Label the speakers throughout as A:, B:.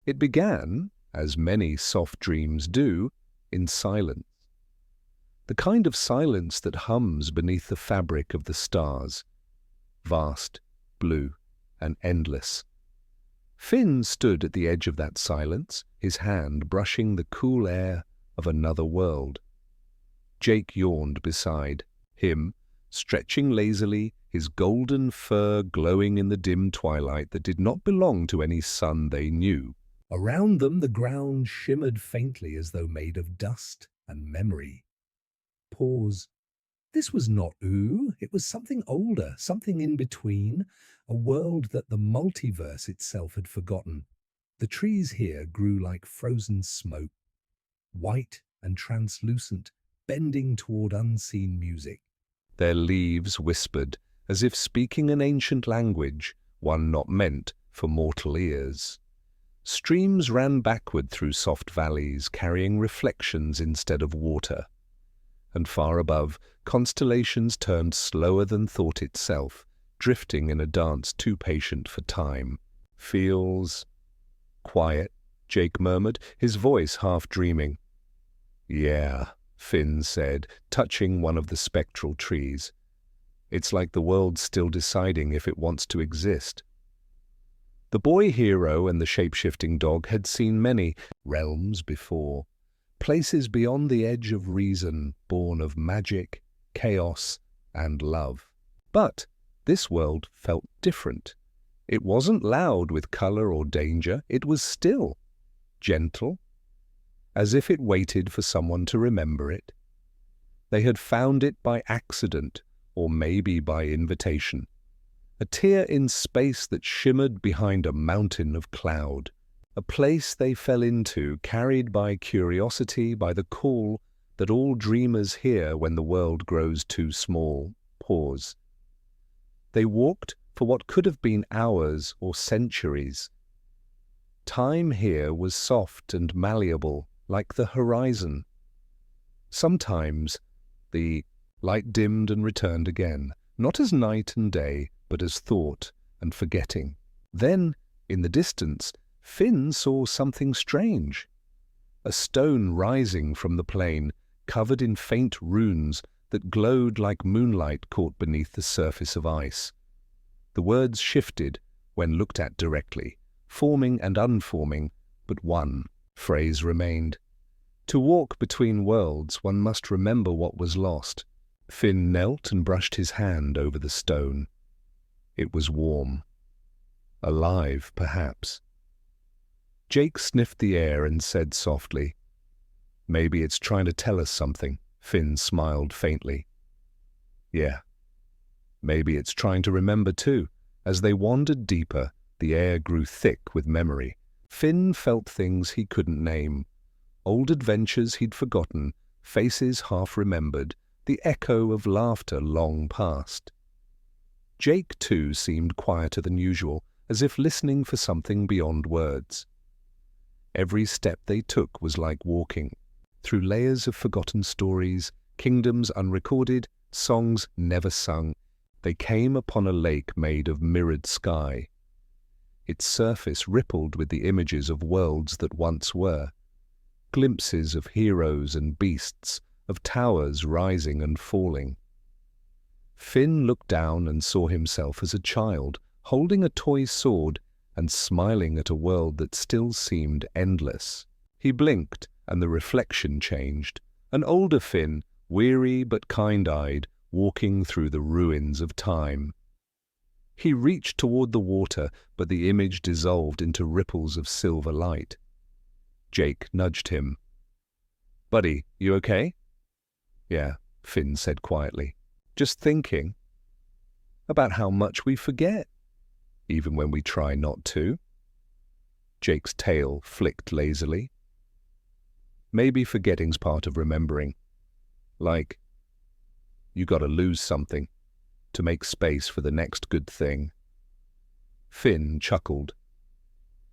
A: It began, as many soft dreams do, in silence. The kind of silence that hums beneath the fabric of the stars, vast, blue, and endless. Finn stood at the edge of that silence, his hand brushing the cool air of another world. Jake yawned beside him, stretching lazily, his golden fur glowing in the dim twilight that did not belong to any sun they knew. Around them the ground shimmered faintly as though made of dust and memory. Pause. This was not ooh, it was something older, something in between, a world that the multiverse itself had forgotten. The trees here grew like frozen smoke, white and translucent, bending toward unseen music. Their leaves whispered, as if speaking an ancient language, one not meant for mortal ears. Streams ran backward through soft valleys, carrying reflections instead of water. And far above, constellations turned slower than thought itself, drifting in a dance too patient for time. Feels quiet, Jake murmured, his voice half dreaming. Yeah, Finn said, touching one of the spectral trees. It's like the world's still deciding if it wants to exist. The boy hero and the shape-shifting dog had seen many realms before, places beyond the edge of reason, born of magic, chaos, and love. But this world felt different. It wasn't loud with color or danger, it was still, gentle, as if it waited for someone to remember it. They had found it by accident, or maybe by invitation. A tear in space that shimmered behind a mountain of cloud. A place they fell into, carried by curiosity, by the call that all dreamers hear when the world grows too small. Pause. They walked for what could have been hours or centuries. Time here was soft and malleable, like the horizon. Sometimes the light dimmed and returned again, not as night and day, but as thought and forgetting. Then, in the distance, Finn saw something strange. A stone rising from the plain, covered in faint runes that glowed like moonlight caught beneath the surface of ice. The words shifted when looked at directly, forming and unforming, but one phrase remained. To walk between worlds, one must remember what was lost. Finn knelt and brushed his hand over the stone. It was warm. Alive, perhaps. Jake sniffed the air and said softly, "Maybe it's trying to tell us something." Finn smiled faintly. "Yeah. Maybe it's trying to remember too." As they wandered deeper, the air grew thick with memory. Finn felt things he couldn't name. Old adventures he'd forgotten, faces half-remembered, the echo of laughter long past. Jake, too, seemed quieter than usual, as if listening for something beyond words. Every step they took was like walking, through layers of forgotten stories, kingdoms unrecorded, songs never sung. They came upon a lake made of mirrored sky. Its surface rippled with the images of worlds that once were, glimpses of heroes and beasts, of towers rising and falling. Finn looked down and saw himself as a child, holding a toy sword and smiling at a world that still seemed endless. He blinked, and the reflection changed. An older Finn, weary but kind-eyed, walking through the ruins of time. He reached toward the water, but the image dissolved into ripples of silver light. Jake nudged him. "Buddy, you okay?" "Yeah," Finn said quietly. "Just thinking about how much we forget, even when we try not to." Jake's tail flicked lazily. "Maybe forgetting's part of remembering. Like, you gotta lose something to make space for the next good thing." Finn chuckled.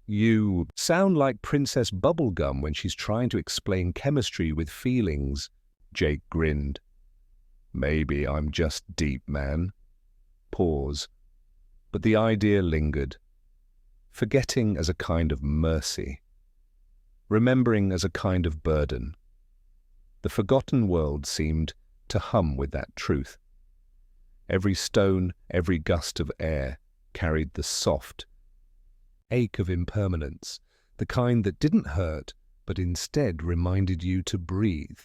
A: "You sound like Princess Bubblegum when she's trying to explain chemistry with feelings." Jake grinned. "Maybe I'm just deep, man." Pause. But the idea lingered. forgetting as a kind of mercy, remembering as a kind of burden. The forgotten world seemed to hum with that truth. Every stone, every gust of air carried the soft ache of impermanence, the kind that didn't hurt, but instead reminded you to breathe.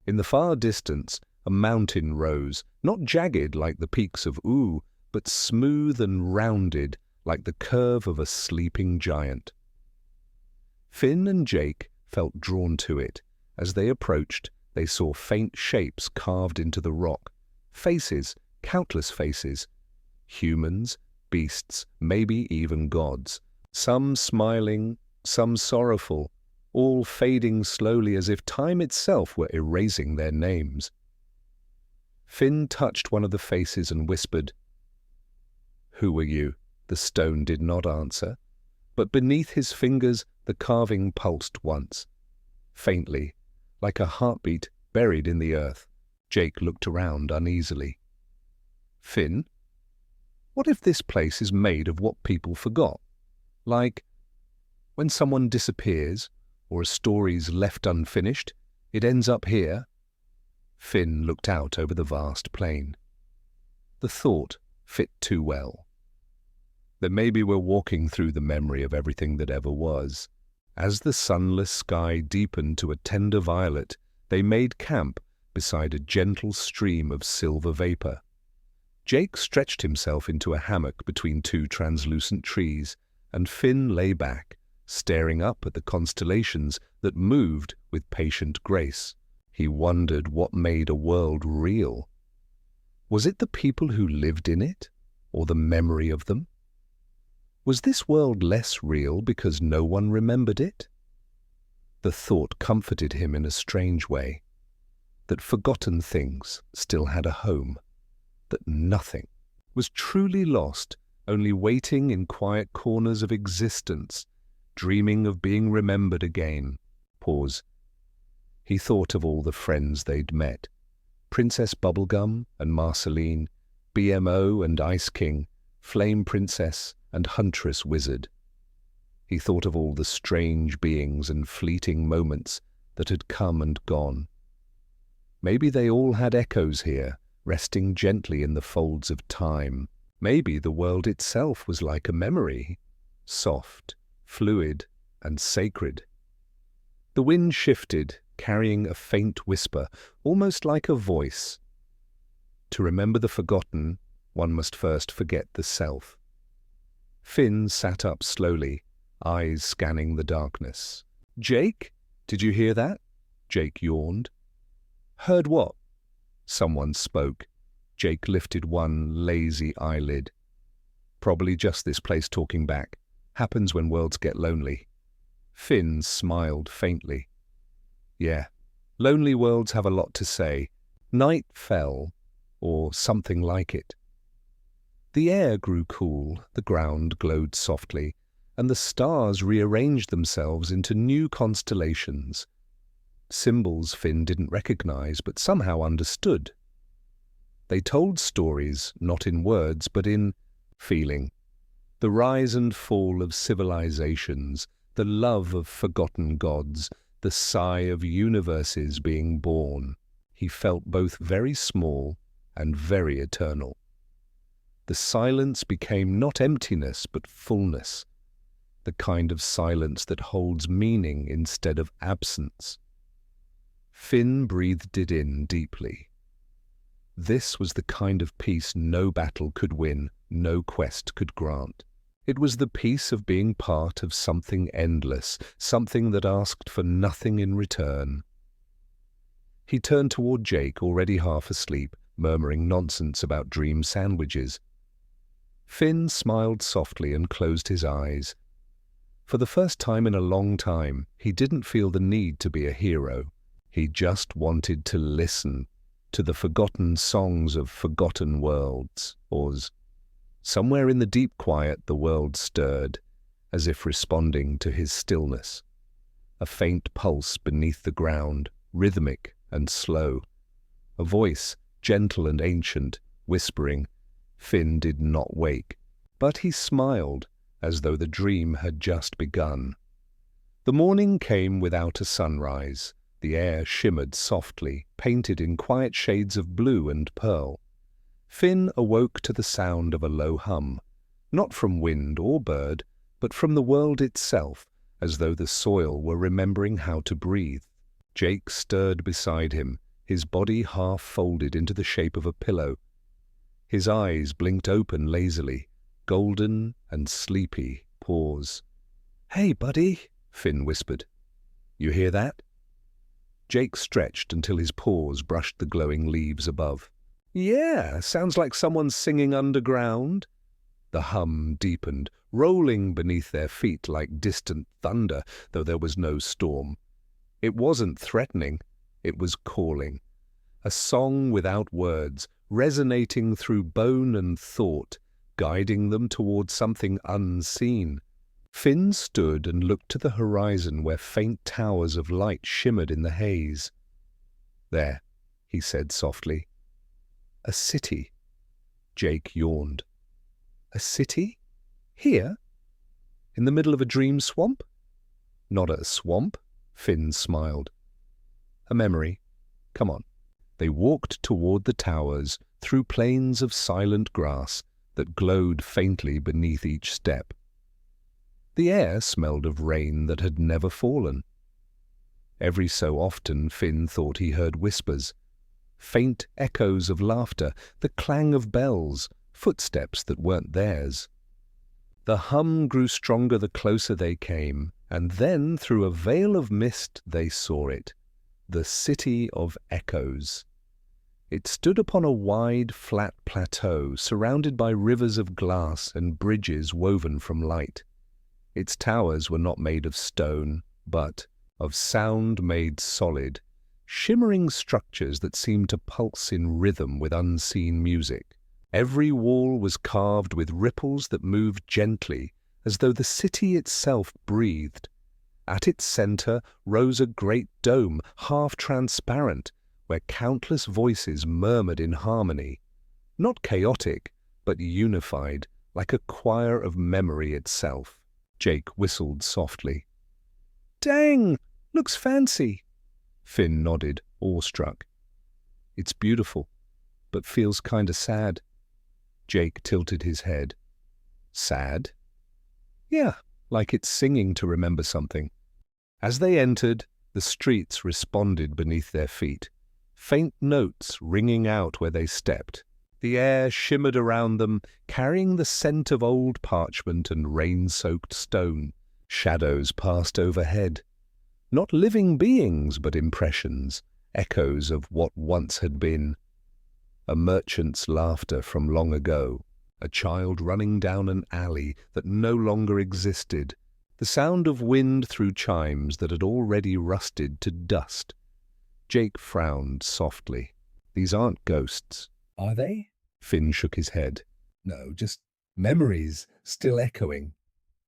A: In the far distance, a mountain rose, not jagged like the peaks of Oo, but smooth and rounded like the curve of a sleeping giant. Finn and Jake felt drawn to it. As they approached, they saw faint shapes carved into the rock. Faces, countless faces. Humans, beasts, maybe even gods. Some smiling, some sorrowful, all fading slowly as if time itself were erasing their names. Finn touched one of the faces and whispered, "Who are you?" The stone did not answer, but beneath his fingers the carving pulsed once. Faintly, like a heartbeat buried in the earth, Jake looked around uneasily. "Finn, what if this place is made of what people forgot? Like, when someone disappears, or a story's left unfinished, it ends up here?" Finn looked out over the vast plain. The thought fit too well. That maybe we're walking through the memory of everything that ever was. As the sunless sky deepened to a tender violet, they made camp beside a gentle stream of silver vapor. Jake stretched himself into a hammock between two translucent trees, and Finn lay back, staring up at the constellations that moved with patient grace. He wondered what made a world real. Was it the people who lived in it, or the memory of them? Was this world less real because no one remembered it? The thought comforted him in a strange way, that forgotten things still had a home, that nothing was truly lost, only waiting in quiet corners of existence, dreaming of being remembered again. Pause. He thought of all the friends they'd met, Princess Bubblegum and Marceline, BMO and Ice King, Flame Princess and Huntress Wizard. He thought of all the strange beings and fleeting moments that had come and gone. Maybe they all had echoes here, resting gently in the folds of time. Maybe the world itself was like a memory, soft, fluid, and sacred. The wind shifted, carrying a faint whisper, almost like a voice. To remember the forgotten, one must first forget the self. Finn sat up slowly, eyes scanning the darkness. "Jake, did you hear that?" Jake yawned. "Heard what?" Someone spoke. Jake lifted one lazy eyelid. "Probably just this place talking back. Happens when worlds get lonely." Finn smiled faintly. "Yeah, lonely worlds have a lot to say. Night fell, or something like it." The air grew cool, the ground glowed softly, and the stars rearranged themselves into new constellations. Symbols Finn didn't recognize, but somehow understood. They told stories, not in words, but in feeling. The rise and fall of civilizations, the love of forgotten gods, the sigh of universes being born. He felt both very small and very eternal. The silence became not emptiness, but fullness, the kind of silence that holds meaning instead of absence. Finn breathed it in deeply. This was the kind of peace no battle could win, no quest could grant. It was the peace of being part of something endless, something that asked for nothing in return. He turned toward Jake, already half asleep, murmuring nonsense about dream sandwiches. Finn smiled softly and closed his eyes. For the first time in a long time, he didn't feel the need to be a hero. He just wanted to listen to the forgotten songs of forgotten worlds. Somewhere in the deep quiet, the world stirred, as if responding to his stillness. A faint pulse beneath the ground, rhythmic and slow. A voice, gentle and ancient, whispering. Finn did not wake, but he smiled, as though the dream had just begun. The morning came without a sunrise. The air shimmered softly, painted in quiet shades of blue and pearl. Finn awoke to the sound of a low hum, not from wind or bird, but from the world itself, as though the soil were remembering how to breathe. Jake stirred beside him, his body half folded into the shape of a pillow. His eyes blinked open lazily, golden and sleepy. Pause. "Hey, buddy," Finn whispered. "You hear that?" Jake stretched until his paws brushed the glowing leaves above. "Yeah, sounds like someone's singing underground." The hum deepened, rolling beneath their feet like distant thunder, though there was no storm. It wasn't threatening, it was calling. A song without words, resonating through bone and thought, guiding them towards something unseen. Finn stood and looked to the horizon where faint towers of light shimmered in the haze. "There," he said softly. "A city." Jake yawned. "A city? Here? In the middle of a dream swamp?" "Not a swamp," Finn smiled. "A memory. Come on." They walked toward the towers, through plains of silent grass that glowed faintly beneath each step. The air smelled of rain that had never fallen. Every so often Finn thought he heard whispers, faint echoes of laughter, the clang of bells, footsteps that weren't theirs. The hum grew stronger the closer they came, and then through a veil of mist they saw it, the City of Echoes. It stood upon a wide, flat plateau surrounded by rivers of glass and bridges woven from light. Its towers were not made of stone, but of sound made solid, shimmering structures that seemed to pulse in rhythm with unseen music. Every wall was carved with ripples that moved gently, as though the city itself breathed. At its center rose a great dome, half transparent, where countless voices murmured in harmony, not chaotic, but unified, like a choir of memory itself. Jake whistled softly. "Dang! Looks fancy." Finn nodded, awestruck. "It's beautiful, but feels kinda sad." Jake tilted his head. "Sad?" "Yeah, like it's singing to remember something." As they entered, the streets responded beneath their feet, faint notes ringing out where they stepped. The air shimmered around them, carrying the scent of old parchment and rain-soaked stone. Shadows passed overhead. Not living beings, but impressions, echoes of what once had been. A merchant's laughter from long ago, a child running down an alley that no longer existed, the sound of wind through chimes that had already rusted to dust. Jake frowned softly. "These aren't ghosts." "Are they?" Finn shook his head. "No, just memories, still echoing."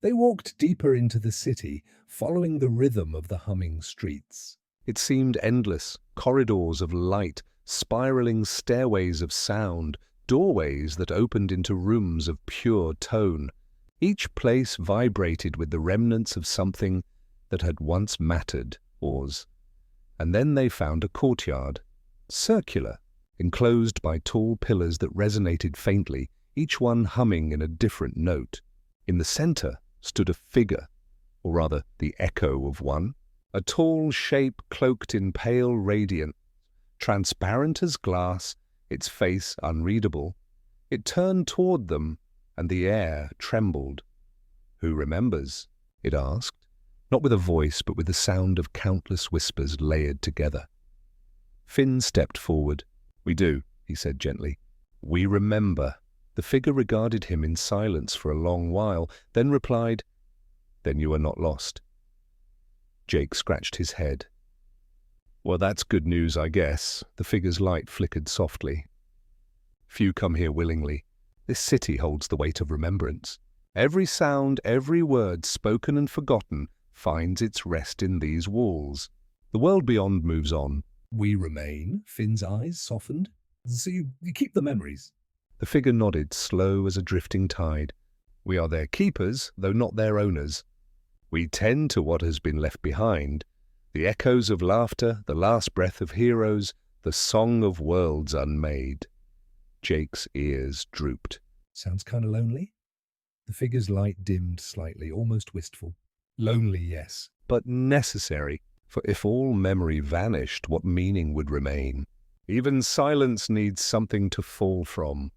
A: They walked deeper into the city, following the rhythm of the humming streets. It seemed endless, corridors of light, spiraling stairways of sound, doorways that opened into rooms of pure tone. Each place vibrated with the remnants of something that had once mattered, and then they found a courtyard, circular, enclosed by tall pillars that resonated faintly, each one humming in a different note. In the center stood a figure, or rather the echo of one, a tall shape cloaked in pale radiance, transparent as glass, its face unreadable. It turned toward them, and the air trembled. "Who remembers?" it asked, not with a voice but with the sound of countless whispers layered together. Finn stepped forward. "We do," he said gently. "We remember." The figure regarded him in silence for a long while, then replied, "Then you are not lost." Jake scratched his head. "Well, that's good news, I guess." The figure's light flickered softly. "Few come here willingly. This city holds the weight of remembrance. Every sound, every word spoken and forgotten finds its rest in these walls. The world beyond moves on. We remain." Finn's eyes softened. "So you keep the memories?" The figure nodded, slow as a drifting tide. We are their keepers, though not their owners. We tend to what has been left behind, the echoes of laughter, the last breath of heroes, the song of worlds unmade. Jake's ears drooped.
B: Sounds kind of lonely? The figure's light dimmed slightly, almost wistful. Lonely, yes.
A: But necessary, for if all memory vanished, what meaning would remain? Even silence needs something to fall from.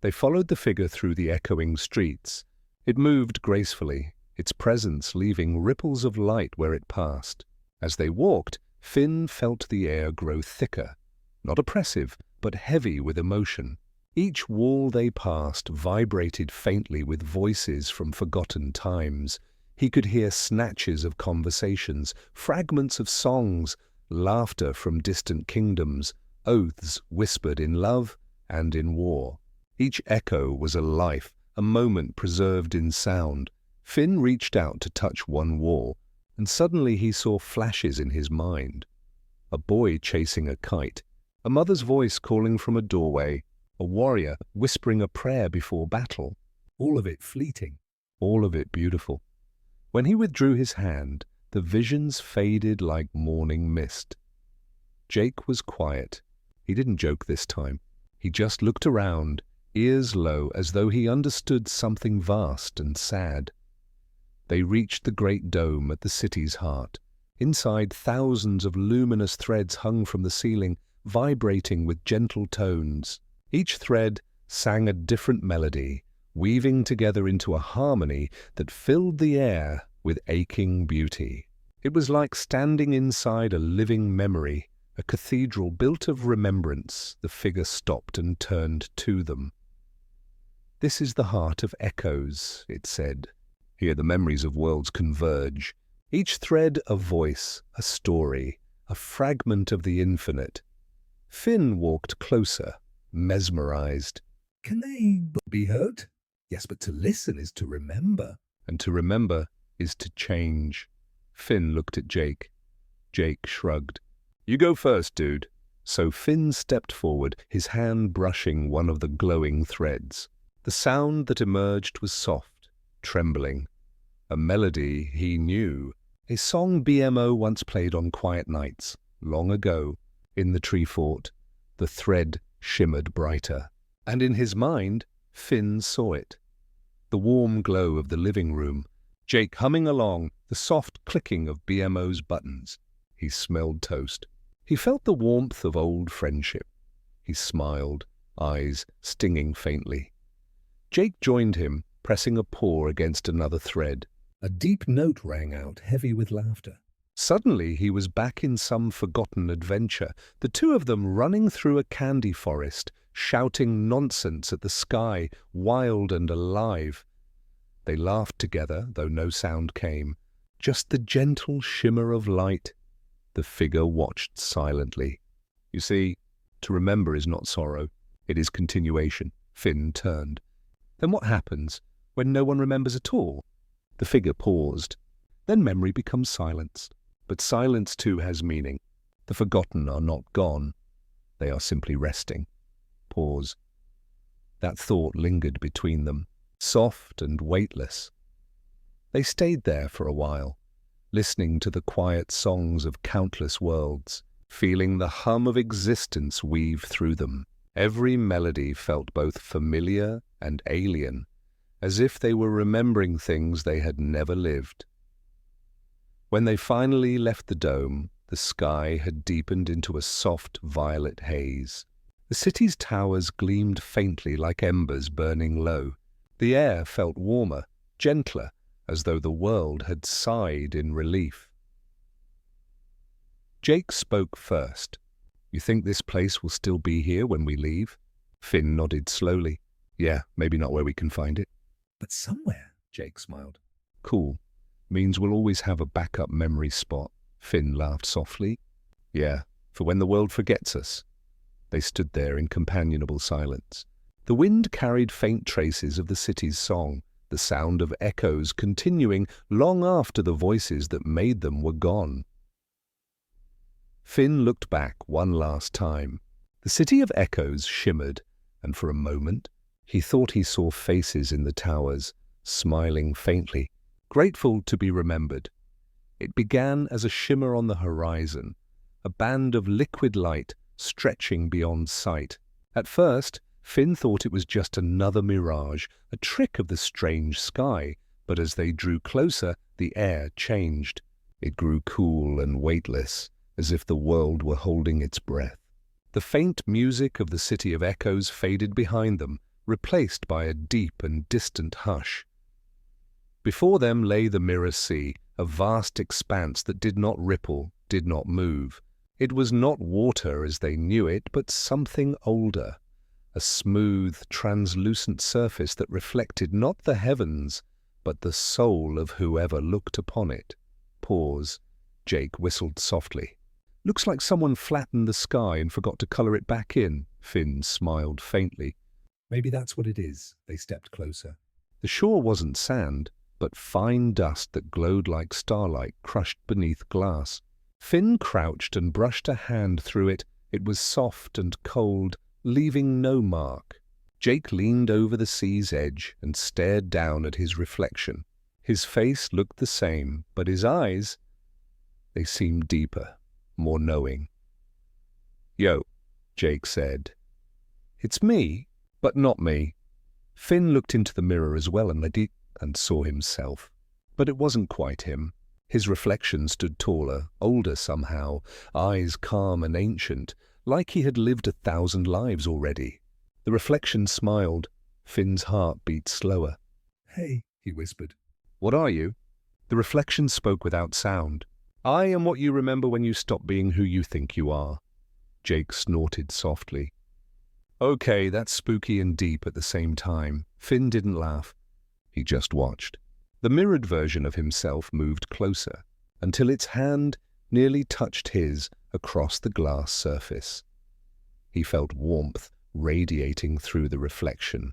A: They followed the figure through the echoing streets. It moved gracefully, its presence leaving ripples of light where it passed. As they walked, Finn felt the air grow thicker, not oppressive, but heavy with emotion. Each wall they passed vibrated faintly with voices from forgotten times. He could hear snatches of conversations, fragments of songs, laughter from distant kingdoms, oaths whispered in love and in war. Each echo was a life, a moment preserved in sound. Finn reached out to touch one wall, and suddenly he saw flashes in his mind. A boy chasing a kite, a mother's voice calling from a doorway, a warrior whispering a prayer before battle.
B: All of it fleeting.
A: All of it beautiful. When he withdrew his hand, the visions faded like morning mist. Jake was quiet. He didn't joke this time. He just looked around, ears low, as though he understood something vast and sad. They reached the great dome at the city's heart. Inside, thousands of luminous threads hung from the ceiling, vibrating with gentle tones. Each thread sang a different melody, weaving together into a harmony that filled the air with aching beauty. It was like standing inside a living memory, a cathedral built of remembrance. The figure stopped and turned to them. "This is the heart of echoes," it said. "Here the memories of worlds converge. Each thread a voice, a story, a fragment of the infinite." Finn walked closer, mesmerized.
B: Can they be heard? Yes, but to listen is to remember.
A: And to remember is to change. Finn looked at Jake. Jake shrugged. "You go first, dude." So Finn stepped forward, his hand brushing one of the glowing threads. The sound that emerged was soft, trembling. A melody he knew, a song BMO once played on quiet nights, long ago, in the tree fort. The thread shimmered brighter, and in his mind, Finn saw it. The warm glow of the living room, Jake humming along, the soft clicking of BMO's buttons. He smelled toast. He felt the warmth of old friendship. He smiled, eyes stinging faintly. Jake joined him, pressing a paw against another thread.
B: A deep note rang out, heavy with laughter.
A: Suddenly he was back in some forgotten adventure, the two of them running through a candy forest, shouting nonsense at the sky, wild and alive. They laughed together, though no sound came, just the gentle shimmer of light. The figure watched silently. "You see, to remember is not sorrow, it is continuation." Finn turned. "Then what happens when no one remembers at all?" The figure paused. "Then memory becomes silence. But silence too has meaning. The forgotten are not gone. They are simply resting." Pause. That thought lingered between them, soft and weightless. They stayed there for a while, listening to the quiet songs of countless worlds, feeling the hum of existence weave through them. Every melody felt both familiar and alien, as if they were remembering things they had never lived. When they finally left the dome, the sky had deepened into a soft violet haze. The city's towers gleamed faintly like embers burning low. The air felt warmer, gentler, as though the world had sighed in relief. Jake spoke first. "You think this place will still be here when we leave?" Finn nodded slowly. "Yeah, maybe not where we can find it."
B: "But somewhere," Jake smiled.
A: "Cool. Means we'll always have a backup memory spot." Finn laughed softly. "Yeah, for when the world forgets us." They stood there in companionable silence. The wind carried faint traces of the city's song, the sound of echoes continuing long after the voices that made them were gone. Finn looked back one last time. The city of echoes shimmered, and for a moment He thought he saw faces in the towers, smiling faintly, grateful to be remembered. It began as a shimmer on the horizon, a band of liquid light stretching beyond sight. At first, Finn thought it was just another mirage, a trick of the strange sky, but as they drew closer, the air changed. It grew cool and weightless, as if the world were holding its breath. The faint music of the City of Echoes faded behind them, replaced by a deep and distant hush. Before them lay the Mirror Sea, a vast expanse that did not ripple, did not move. It was not water as they knew it, but something older, a smooth, translucent surface that reflected not the heavens, but the soul of whoever looked upon it. Pause. Jake whistled softly. Looks like someone flattened the sky and forgot to color it back in. Finn smiled faintly.
B: Maybe that's what it is. They stepped closer.
A: The shore wasn't sand, but fine dust that glowed like starlight crushed beneath glass. Finn crouched and brushed a hand through it. It was soft and cold, leaving no mark. Jake leaned over the sea's edge and stared down at his reflection. His face looked the same, but his eyes, they seemed deeper, more knowing. "Yo," Jake said. "It's me, but not me." Finn looked into the mirror as well and saw himself. But it wasn't quite him. His reflection stood taller, older somehow, eyes calm and ancient, like he had lived 1,000 lives already. The reflection smiled. Finn's heart beat slower.
B: "Hey," he whispered.
A: "What are you?" The reflection spoke without sound. "I am what you remember when you stop being who you think you are." Jake snorted softly. "Okay, that's spooky and deep at the same time." Finn didn't laugh. He just watched. The mirrored version of himself moved closer, until its hand nearly touched his across the glass surface. He felt warmth radiating through the reflection.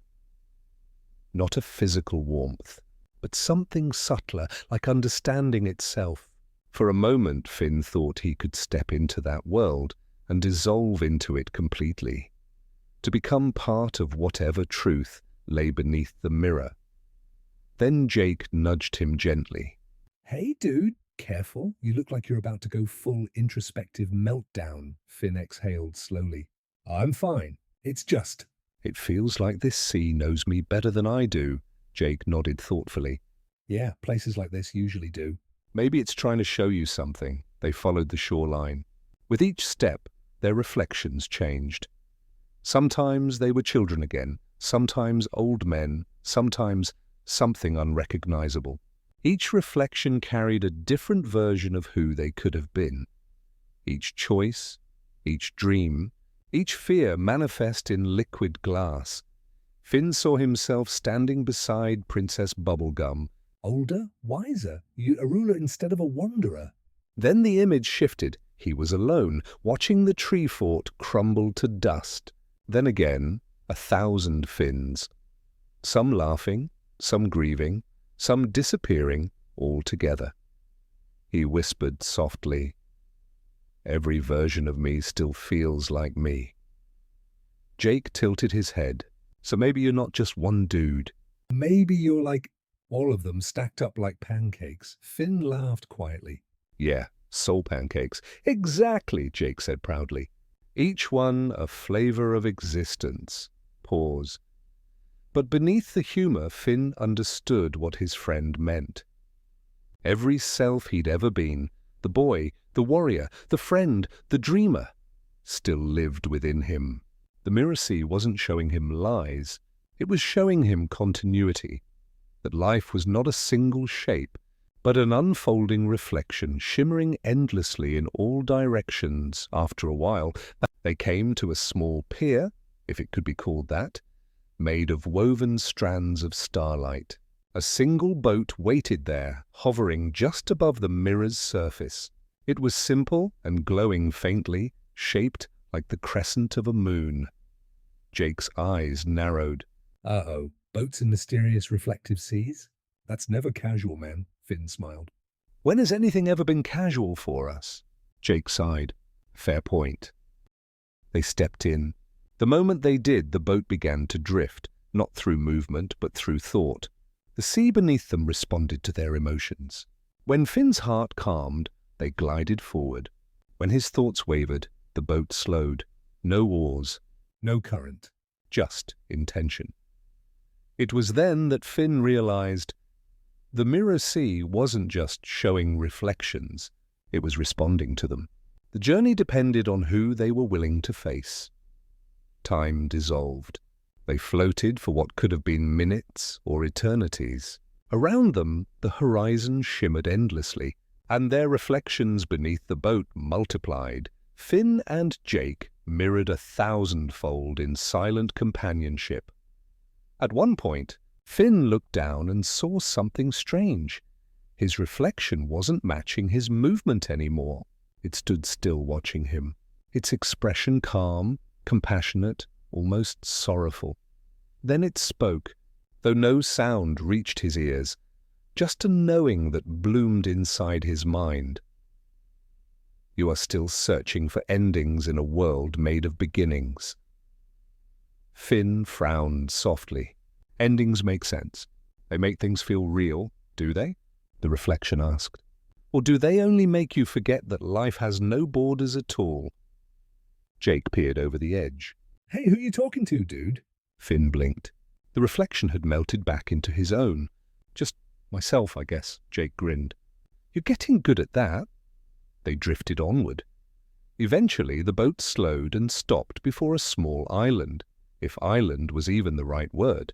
A: Not a physical warmth, but something subtler, like understanding itself. For a moment, Finn thought he could step into that world and dissolve into it completely, to become part of whatever truth lay beneath the mirror. Then Jake nudged him gently.
B: "Hey, dude, careful. You look like you're about to go full introspective meltdown." Finn exhaled slowly. "I'm fine. It's just..."
A: "It feels like this sea knows me better than I do," Jake nodded thoughtfully.
B: "Yeah, places like this usually do."
A: "Maybe it's trying to show you something." They followed the shoreline. With each step, their reflections changed. Sometimes they were children again, sometimes old men, sometimes something unrecognizable. Each reflection carried a different version of who they could have been. Each choice, each dream, each fear manifest in liquid glass. Finn saw himself standing beside Princess Bubblegum.
B: "Older, wiser, you a ruler instead of a wanderer."
A: Then the image shifted. He was alone, watching the tree fort crumble to dust. Then again, 1,000 Finns. Some laughing, some grieving, some disappearing altogether. He whispered softly, "Every version of me still feels like me." Jake tilted his head. "So maybe you're not just one dude."
B: "Maybe you're like all of them stacked up like pancakes." Finn laughed quietly.
A: "Yeah, soul pancakes." "Exactly," Jake said proudly. "Each one a flavor of existence." Pause. But beneath the humor, Finn understood what his friend meant. Every self he'd ever been, the boy, the warrior, the friend, the dreamer, still lived within him. The Mirror Sea wasn't showing him lies. It was showing him continuity, that life was not a single shape, but an unfolding reflection shimmering endlessly in all directions. After a while, they came to a small pier, if it could be called that, made of woven strands of starlight. A single boat waited there, hovering just above the mirror's surface. It was simple and glowing faintly, shaped like the crescent of a moon. Jake's eyes narrowed.
B: "Uh-oh, boats in mysterious reflective seas? That's never casual, man," Finn smiled.
A: "When has anything ever been casual for us?" Jake sighed. "Fair point." They stepped in. The moment they did, the boat began to drift, not through movement, but through thought. The sea beneath them responded to their emotions. When Finn's heart calmed, they glided forward. When his thoughts wavered, the boat slowed. No oars,
B: No current.
A: just intention. It was then that Finn realized the mirror sea wasn't just showing reflections, it was responding to them. The journey depended on who they were willing to face. Time dissolved. They floated for what could have been minutes or eternities. Around them, the horizon shimmered endlessly, and their reflections beneath the boat multiplied. Finn and Jake mirrored 1,000-fold in silent companionship. At one point, Finn looked down and saw something strange. His reflection wasn't matching his movement anymore. It stood still watching him, its expression calm, compassionate, almost sorrowful. Then it spoke, though no sound reached his ears, just a knowing that bloomed inside his mind. You are still searching for endings in a world made of beginnings. Finn frowned softly. Endings make sense. They make things feel real, do they? The reflection asked. Or do they only make you forget that life has no borders at all? Jake peered over the edge.
B: Hey, who you talking to, dude?
A: Finn blinked. The reflection had melted back into his own. Just myself, I guess, Jake grinned. You're getting good at that. They drifted onward. Eventually, the boat slowed and stopped before a small island, if island was even the right word.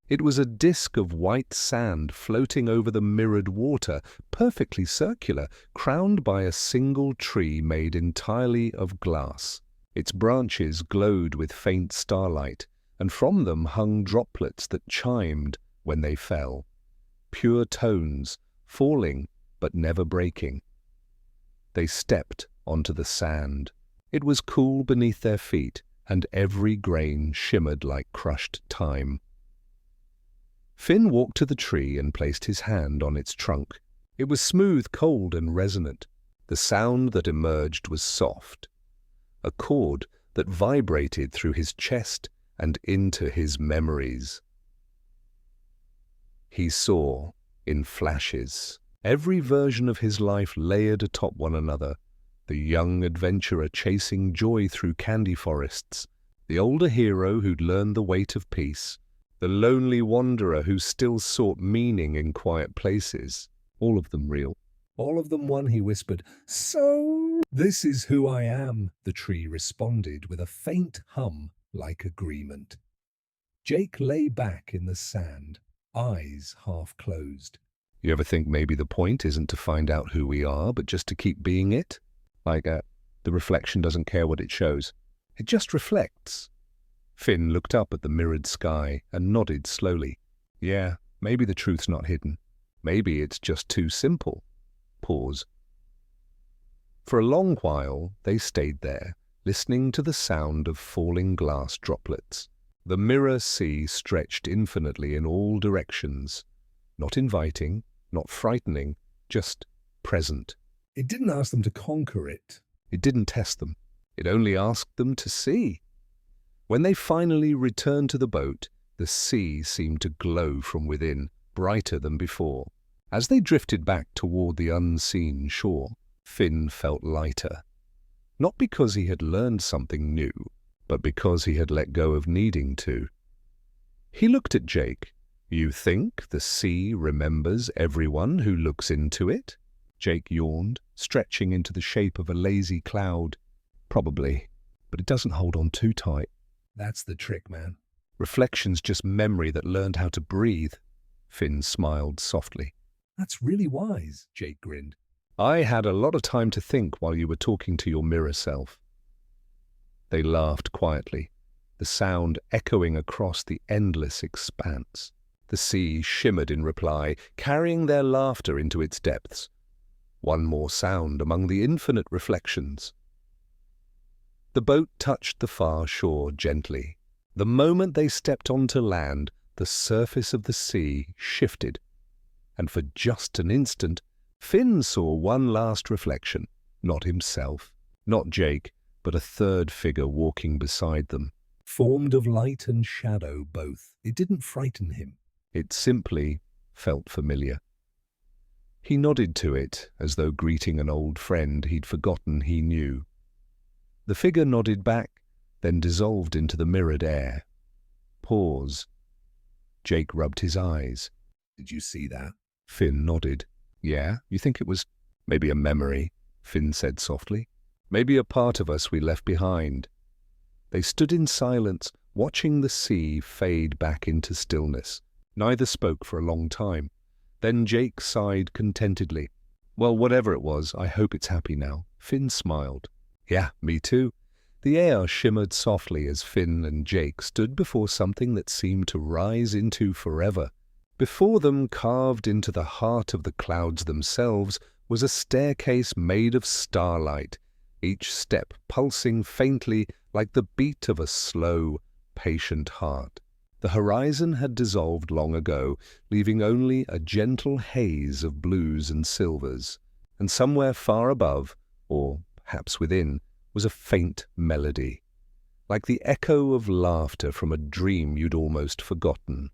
A: It was a disk of white sand floating over the mirrored water, perfectly circular, crowned by a single tree made entirely of glass. Its branches glowed with faint starlight, and from them hung droplets that chimed when they fell. Pure tones, falling but never breaking. They stepped onto the sand. It was cool beneath their feet, and every grain shimmered like crushed time. Finn walked to the tree and placed his hand on its trunk. It was smooth, cold, and resonant. The sound that emerged was soft, a chord that vibrated through his chest and into his memories. He saw, in flashes, every version of his life layered atop one another. The young adventurer chasing joy through candy forests, the older hero who'd learned the weight of peace, the lonely wanderer who still sought meaning in quiet places, all of them real.
B: All of them one, he whispered. So, this is who I am, the tree responded with a faint hum like agreement. Jake lay back in the sand, eyes half closed.
A: You ever think maybe the point isn't to find out who we are, but just to keep being it? The reflection doesn't care what it shows. It just reflects. Finn looked up at the mirrored sky and nodded slowly. Yeah, maybe the truth's not hidden. Maybe it's just too simple. Pause. For a long while, they stayed there, listening to the sound of falling glass droplets. The mirror sea stretched infinitely in all directions. Not inviting, not frightening, just present.
B: It didn't ask them to conquer it.
A: It didn't test them. It only asked them to see. When they finally returned to the boat, the sea seemed to glow from within, brighter than before. As they drifted back toward the unseen shore, Finn felt lighter. Not because he had learned something new, but because he had let go of needing to. He looked at Jake. You think the sea remembers everyone who looks into it? Jake yawned, stretching into the shape of a lazy cloud. Probably, but it doesn't hold on too tight.
B: That's the trick, man.
A: Reflection's just memory that learned how to breathe. Finn smiled softly.
B: That's really wise, Jake grinned.
A: I had a lot of time to think while you were talking to your mirror self. They laughed quietly, the sound echoing across the endless expanse. The sea shimmered in reply, carrying their laughter into its depths. One more sound among the infinite reflections. The boat touched the far shore gently. The moment they stepped onto land, the surface of the sea shifted, and for just an instant, Finn saw one last reflection. Not himself, not Jake, but a third figure walking beside them.
B: formed of light and shadow both. It didn't frighten him.
A: It simply felt familiar. He nodded to it, as though greeting an old friend he'd forgotten he knew. The figure nodded back, then dissolved into the mirrored air. Pause. Jake rubbed his eyes.
B: Did you see that?
A: Finn nodded. Yeah, you think it was maybe a memory, Finn said softly. Maybe a part of us we left behind. They stood in silence, watching the sea fade back into stillness. Neither spoke for a long time. Then Jake sighed contentedly. Well, whatever it was, I hope it's happy now. Finn smiled. Yeah, me too. The air shimmered softly as Finn and Jake stood before something that seemed to rise into forever. Before them, carved into the heart of the clouds themselves, was a staircase made of starlight, each step pulsing faintly like the beat of a slow, patient heart. The horizon had dissolved long ago, leaving only a gentle haze of blues and silvers, and somewhere far above, or perhaps within, was a faint melody, like the echo of laughter from a dream you'd almost forgotten.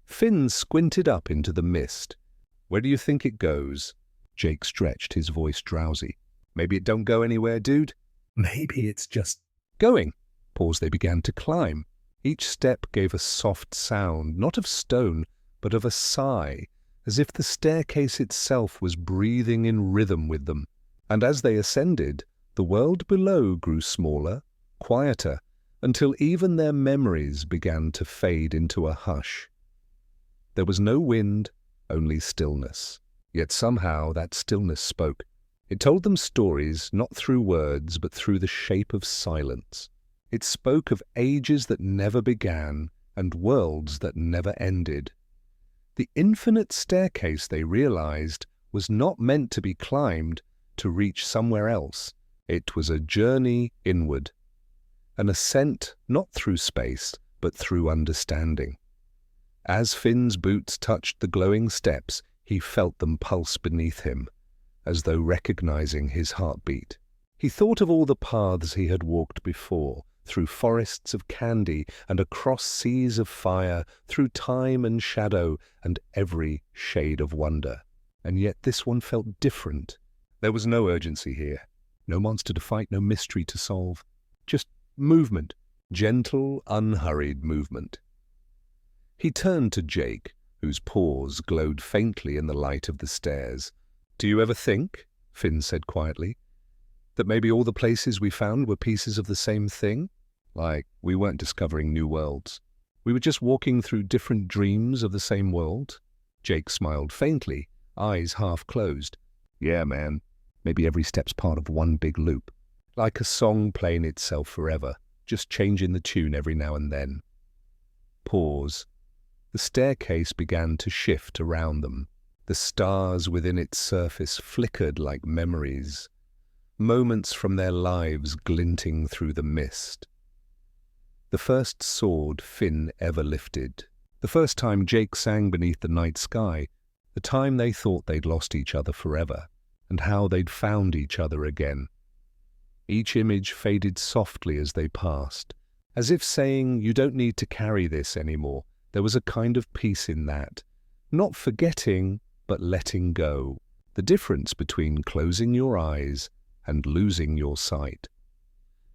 A: Finn squinted up into the mist. Where do you think it goes? Jake stretched, his voice drowsy. Maybe it don't go anywhere, dude?
B: Maybe it's just
A: going. Pause. They began to climb. Each step gave a soft sound, not of stone, but of a sigh, as if the staircase itself was breathing in rhythm with them. And as they ascended, the world below grew smaller, quieter, until even their memories began to fade into a hush. There was no wind, only stillness. Yet somehow that stillness spoke. It told them stories, not through words, but through the shape of silence. It spoke of ages that never began and worlds that never ended. The infinite staircase, they realized, was not meant to be climbed to reach somewhere else. It was a journey inward, an ascent not through space, but through understanding. As Finn's boots touched the glowing steps, he felt them pulse beneath him, as though recognizing his heartbeat. He thought of all the paths he had walked before, through forests of candy and across seas of fire, through time and shadow and every shade of wonder. And yet this one felt different. There was no urgency here, no monster to fight, no mystery to solve. Just movement, gentle, unhurried movement. He turned to Jake, whose paws glowed faintly in the light of the stairs. Do you ever think, Finn said quietly, that maybe all the places we found were pieces of the same thing? Like we weren't discovering new worlds. We were just walking through different dreams of the same world? Jake smiled faintly, eyes half closed. Yeah, man. Maybe every step's part of one big loop. Like a song playing itself forever, just changing the tune every now and then. Pause. The staircase began to shift around them. The stars within its surface flickered like memories, moments from their lives glinting through the mist. The first sword Finn ever lifted. The first time Jake sang beneath the night sky. The time they thought they'd lost each other forever, and how they'd found each other again. Each image faded softly as they passed, as if saying, you don't need to carry this anymore. There was a kind of peace in that. Not forgetting, but letting go. The difference between closing your eyes and losing your sight.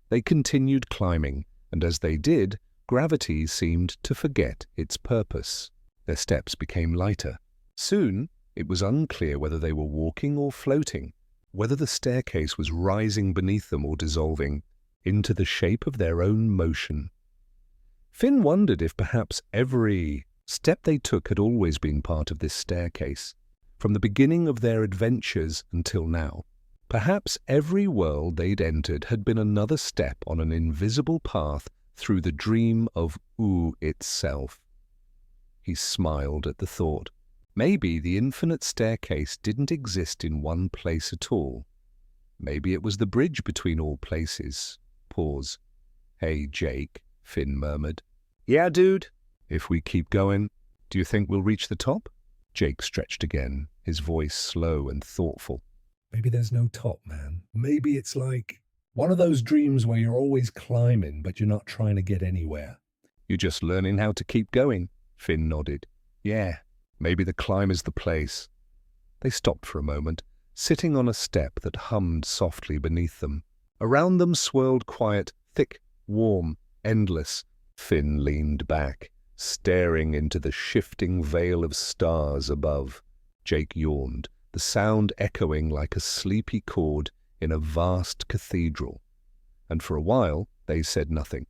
A: They continued climbing, and as they did, gravity seemed to forget its purpose. Their steps became lighter. Soon, it was unclear whether they were walking or floating, whether the staircase was rising beneath them or dissolving into the shape of their own motion. Finn wondered if perhaps every step they took had always been part of this staircase, from the beginning of their adventures until now. Perhaps every world they'd entered had been another step on an invisible path through the dream of Oo itself. He smiled at the thought. Maybe the infinite staircase didn't exist in one place at all. Maybe it was the bridge between all places. Pause. Hey, Jake, Finn murmured. Yeah, dude? If we keep going, do you think we'll reach the top? Jake stretched again, his voice slow and thoughtful.
B: Maybe there's no top, man. Maybe it's like One of those dreams where you're always climbing, but you're not trying to get anywhere.
A: You're just learning how to keep going, Finn nodded. Yeah, maybe the climb is the place. They stopped for a moment, sitting on a step that hummed softly beneath them. Around them swirled quiet, thick, warm, endless. Finn leaned back, staring into the shifting veil of stars above. Jake yawned, the sound echoing like a sleepy chord in a vast cathedral. And for a while, they said nothing.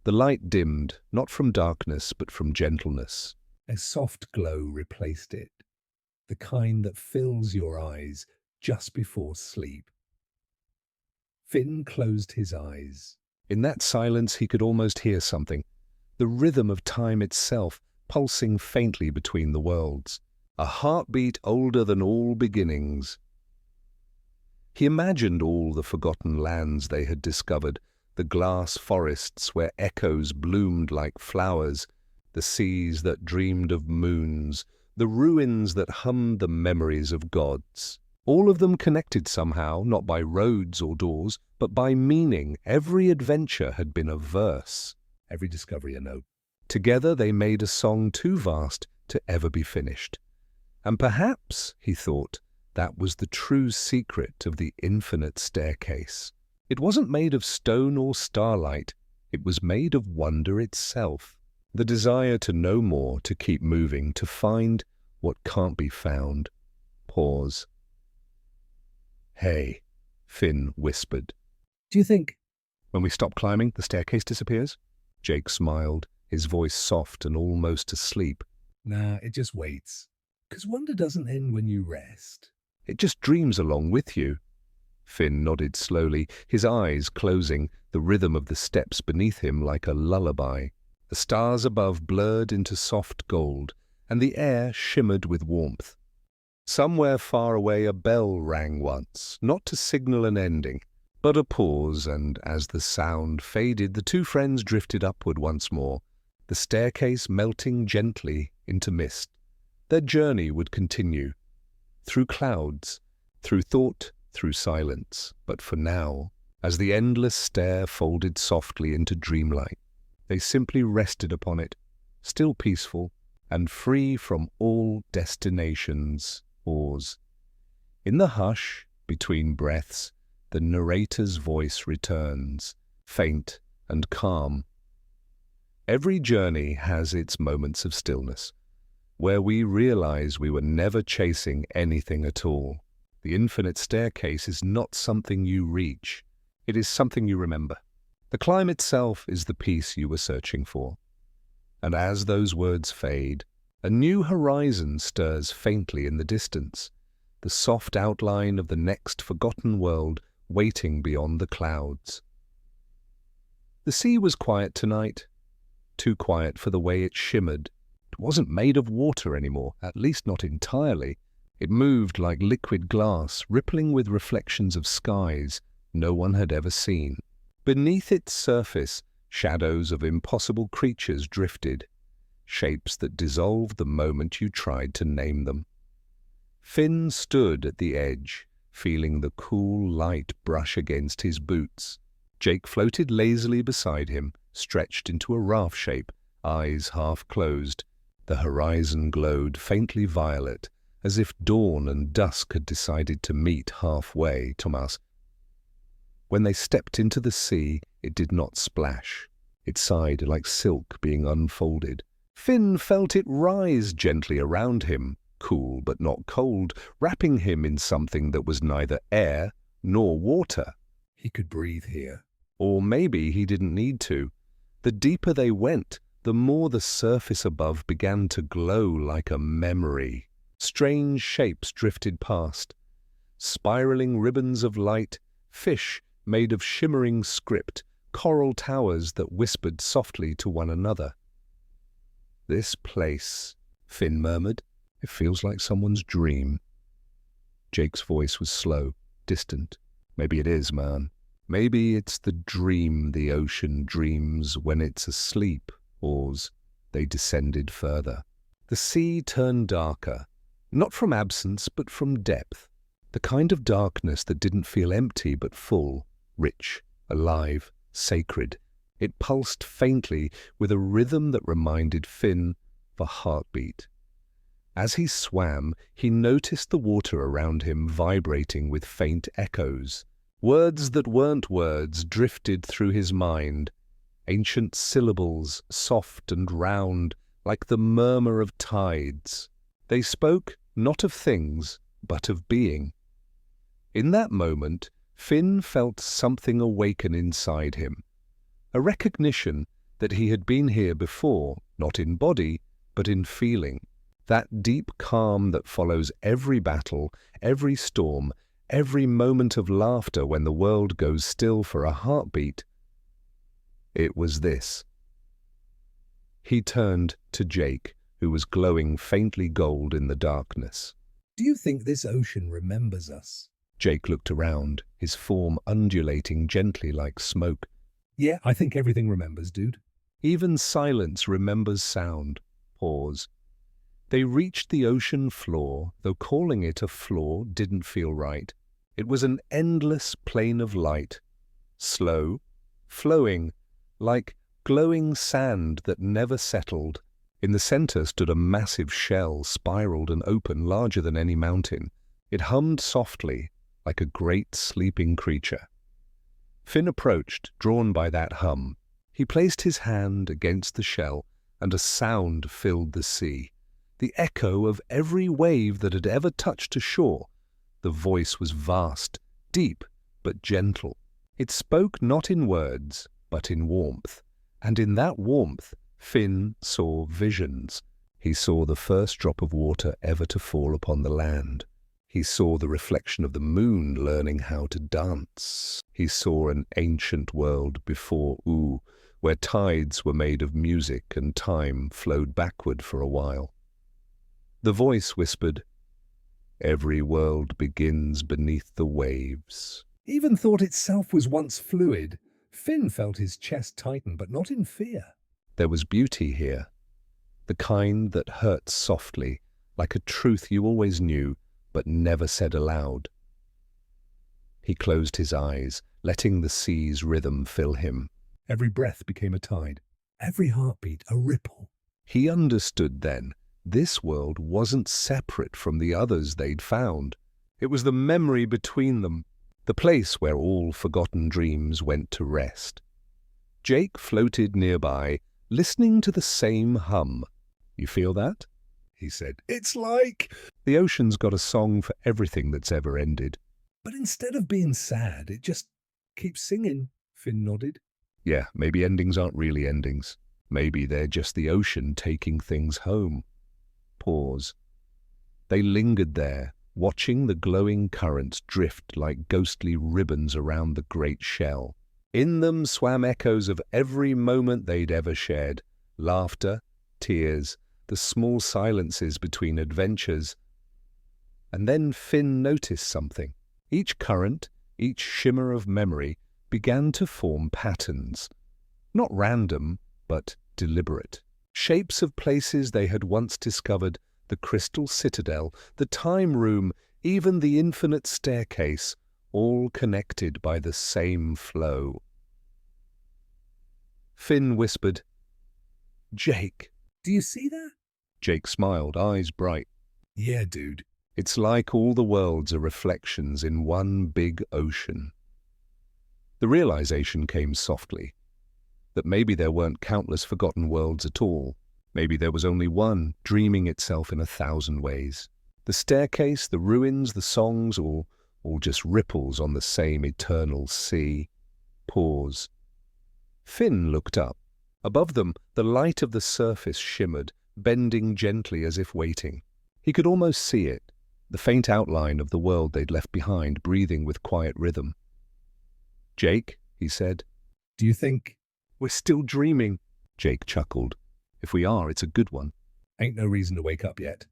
A: The light dimmed, not from darkness, but from gentleness.
B: A soft glow replaced it, the kind that fills your eyes just before sleep. Finn closed his eyes.
A: In that silence he could almost hear something, the rhythm of time itself pulsing faintly between the worlds, a heartbeat older than all beginnings. He imagined all the forgotten lands they had discovered, the glass forests where echoes bloomed like flowers, the seas that dreamed of moons, the ruins that hummed the memories of gods. All of them connected somehow, not by roads or doors, but by meaning. Every adventure had been a verse,
B: Every discovery a note.
A: Together they made a song too vast to ever be finished. And perhaps, he thought, that was the true secret of the infinite staircase. It wasn't made of stone or starlight. It was made of wonder itself. The desire to know more, to keep moving, to find what can't be found. Pause. Hey, Finn whispered.
B: Do you think?
A: When we stop climbing, the staircase disappears? Jake smiled, his voice soft and almost asleep.
B: Nah, it just waits. 'Cause wonder doesn't end when you rest.
A: It just dreams along with you. Finn nodded slowly, his eyes closing, the rhythm of the steps beneath him like a lullaby. The stars above blurred into soft gold, and the air shimmered with warmth. Somewhere far away a bell rang once, not to signal an ending, but a pause, and as the sound faded, the two friends drifted upward once more, the staircase melting gently into mist. Their journey would continue, through clouds, through thought, through silence. But for now, as the endless stair folded softly into dreamlight, they simply rested upon it, still peaceful and free from all destinations. Pause. In the hush, between breaths, the narrator's voice returns, faint and calm. Every journey has its moments of stillness, where we realize we were never chasing anything at all. The infinite staircase is not something you reach. It is something you remember. The climb itself is the peace you were searching for. And as those words fade, a new horizon stirs faintly in the distance, the soft outline of the next forgotten world waiting beyond the clouds. The sea was quiet tonight, too quiet for the way it shimmered. It wasn't made of water anymore, at least not entirely. It moved like liquid glass, rippling with reflections of skies no one had ever seen. Beneath its surface, shadows of impossible creatures drifted, shapes that dissolved the moment you tried to name them. Finn stood at the edge, feeling the cool light brush against his boots. Jake floated lazily beside him, stretched into a raft shape, eyes half closed. The horizon glowed faintly violet, as if dawn and dusk had decided to meet halfway. Thomas. When they stepped into the sea, it did not splash. It sighed like silk being unfolded. Finn felt it rise gently around him, cool but not cold, wrapping him in something that was neither air nor water.
B: He could breathe here.
A: Or maybe he didn't need to. The deeper they went, the more the surface above began to glow like a memory. Strange shapes drifted past, spiraling ribbons of light, fish made of shimmering script, coral towers that whispered softly to one another. "This place," Finn murmured. "It feels like someone's dream." Jake's voice was slow, distant. "Maybe it is, man. Maybe it's the dream the ocean dreams when it's asleep." Pause. They descended further. The sea turned darker, not from absence but from depth, the kind of darkness that didn't feel empty but full, rich, alive, sacred. It pulsed faintly with a rhythm that reminded Finn of a heartbeat. As he swam, he noticed the water around him vibrating with faint echoes. Words that weren't words drifted through his mind, ancient syllables, soft and round, like the murmur of tides. They spoke not of things, but of being. In that moment, Finn felt something awaken inside him, a recognition that he had been here before, not in body, but in feeling. That deep calm that follows every battle, every storm, every moment of laughter when the world goes still for a heartbeat. It was this. He turned to Jake, who was glowing faintly gold in the darkness.
B: Do you think this ocean remembers us?
A: Jake looked around, his form undulating gently like smoke.
B: Yeah, I think everything remembers, dude.
A: Even silence remembers sound. Pause. They reached the ocean floor, though calling it a floor didn't feel right. It was an endless plain of light, slow, flowing, like glowing sand that never settled. In the center stood a massive shell, spiraled and open, larger than any mountain. It hummed softly, like a great sleeping creature. Finn approached, drawn by that hum. He placed his hand against the shell, and a sound filled the sea. The echo of every wave that had ever touched a shore. The voice was vast, deep, but gentle. It spoke not in words, but in warmth. And in that warmth, Finn saw visions. He saw the first drop of water ever to fall upon the land. He saw the reflection of the moon learning how to dance. He saw an ancient world before Oo, where tides were made of music and time flowed backward for a while. The voice whispered, "Every world begins beneath the waves."
B: Even thought itself was once fluid. Finn felt his chest tighten, but not in fear.
A: There was beauty here, the kind that hurts softly, like a truth you always knew, but never said aloud. He closed his eyes, letting the sea's rhythm fill him.
B: Every breath became a tide, every heartbeat a ripple.
A: He understood then, this world wasn't separate from the others they'd found. It was the memory between them, the place where all forgotten dreams went to rest. Jake floated nearby, listening to the same hum. "You feel that?" he said.
B: It's like...
A: The ocean's got a song for everything that's ever ended.
B: But instead of being sad, it just keeps singing, Finn nodded.
A: Yeah, maybe endings aren't really endings. Maybe they're just the ocean taking things home. Pause. They lingered there, watching the glowing currents drift like ghostly ribbons around the great shell. In them swam echoes of every moment they'd ever shared. Laughter, tears, the small silences between adventures. And then Finn noticed something. Each current, each shimmer of memory, began to form patterns. Not random, but deliberate. Shapes of places they had once discovered, the crystal citadel, the time room, even the infinite staircase, all connected by the same flow. Finn whispered, "Jake."
B: Do you see that?
A: Jake smiled, eyes bright.
B: Yeah, dude.
A: It's like all the worlds are reflections in one big ocean. The realization came softly, that maybe there weren't countless forgotten worlds at all. Maybe there was only one, dreaming itself in 1,000 ways. The staircase, the ruins, the songs, all just ripples on the same eternal sea. Pause. Finn looked up. Above them, the light of the surface shimmered, bending gently as if waiting. He could almost see it, the faint outline of the world they'd left behind, breathing with quiet rhythm. "Jake," he said.
B: Do you think...
A: "We're still dreaming," Jake chuckled. "If we are, it's a good one."
B: Ain't no reason to wake up yet.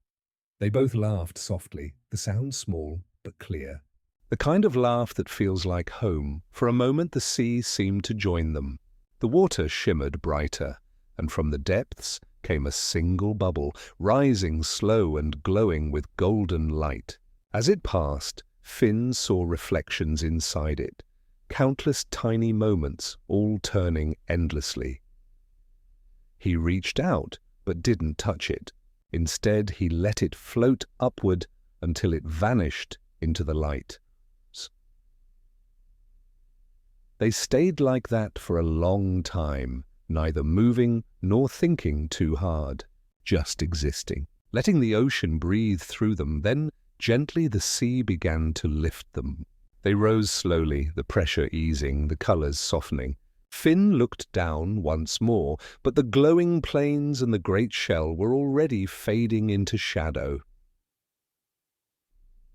B: They both laughed softly, the sound small but clear.
A: The kind of laugh that feels like home. For a moment the sea seemed to join them. The water shimmered brighter, and from the depths came a single bubble, rising slow and glowing with golden light. As it passed, Finn saw reflections inside it, countless tiny moments all turning endlessly. He reached out, but didn't touch it. Instead, he let it float upward until it vanished into the light. They stayed like that for a long time, neither moving nor thinking too hard, just existing, letting the ocean breathe through them. Then, gently, the sea began to lift them. They rose slowly, the pressure easing, the colors softening. Finn looked down once more, but the glowing plains and the great shell were already fading into shadow.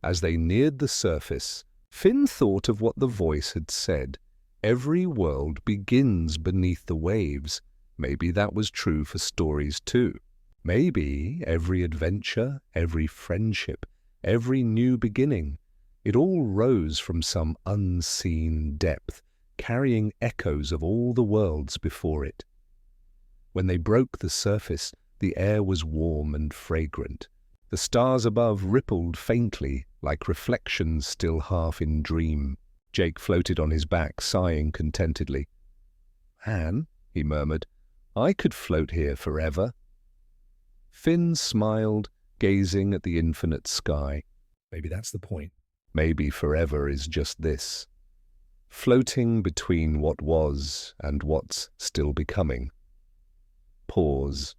A: As they neared the surface, Finn thought of what the voice had said. Every world begins beneath the waves. Maybe that was true for stories too. Maybe every adventure, every friendship, every new beginning, it all rose from some unseen depth, carrying echoes of all the worlds before it. When they broke the surface, the air was warm and fragrant. The stars above rippled faintly, like reflections still half in dream. Jake floated on his back, sighing contentedly. "Han," he murmured, "I could float here forever." Finn smiled, gazing at the infinite sky.
B: Maybe that's the point.
A: Maybe forever is just this. Floating between what was and what's still becoming. Pause.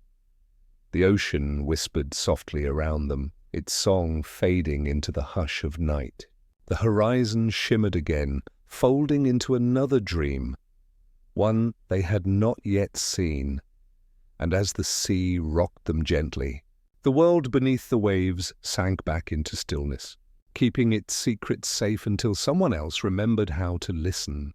A: The ocean whispered softly around them, its song fading into the hush of night. The horizon shimmered again, folding into another dream, one they had not yet seen. And as the sea rocked them gently, the world beneath the waves sank back into stillness, keeping its secrets safe until someone else remembered how to listen.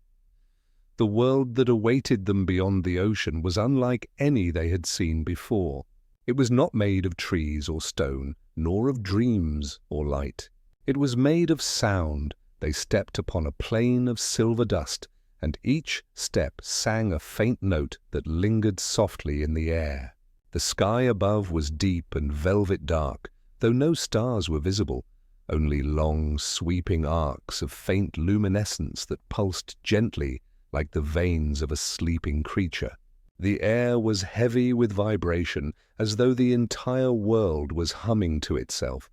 A: The world that awaited them beyond the ocean was unlike any they had seen before. It was not made of trees or stone, nor of dreams or light. It was made of sound. They stepped upon a plain of silver dust, and each step sang a faint note that lingered softly in the air. The sky above was deep and velvet dark, though no stars were visible, only long, sweeping arcs of faint luminescence that pulsed gently like the veins of a sleeping creature. The air was heavy with vibration, as though the entire world was humming to itself.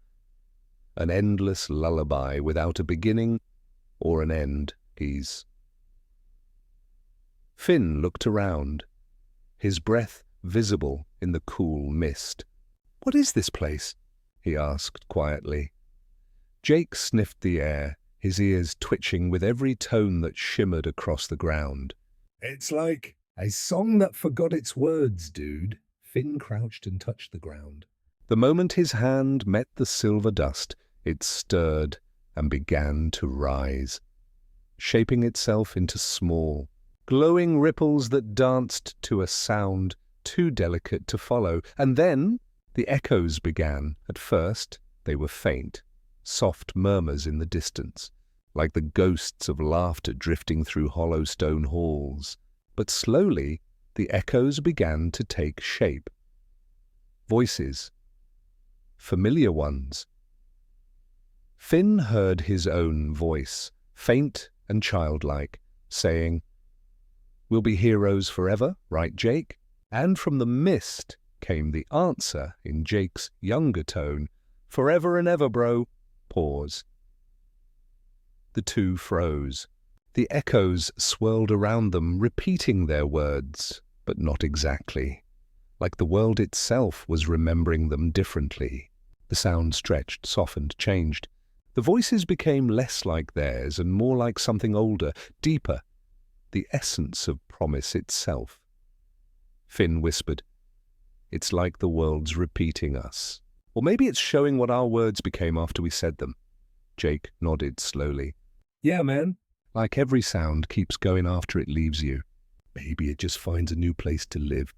A: An endless lullaby without a beginning or an end. Finn looked around, his breath visible in the cool mist. "What is this place?" he asked quietly. Jake sniffed the air, his ears twitching with every tone that shimmered across the ground.
B: "It's like a song that forgot its words, dude." Finn crouched and touched the ground.
A: The moment his hand met the silver dust, it stirred and began to rise, shaping itself into small, glowing ripples that danced to a sound too delicate to follow. And then the echoes began. At first, they were faint, soft murmurs in the distance, like the ghosts of laughter drifting through hollow stone halls. But slowly, the echoes began to take shape. Voices. Familiar ones. Finn heard his own voice, faint and childlike, saying, "We'll be heroes forever, right, Jake?" And from the mist came the answer in Jake's younger tone, "Forever and ever, bro." Pause. The two froze. The echoes swirled around them, repeating their words, but not exactly. Like the world itself was remembering them differently. The sound stretched, softened, changed. The voices became less like theirs and more like something older, deeper, the essence of promise itself. Finn whispered, "It's like the world's repeating us. Or maybe it's showing what our words became after we said them." Jake nodded slowly.
B: "Yeah, man.
A: Like every sound keeps going after it leaves you. Maybe it just finds a new place to live."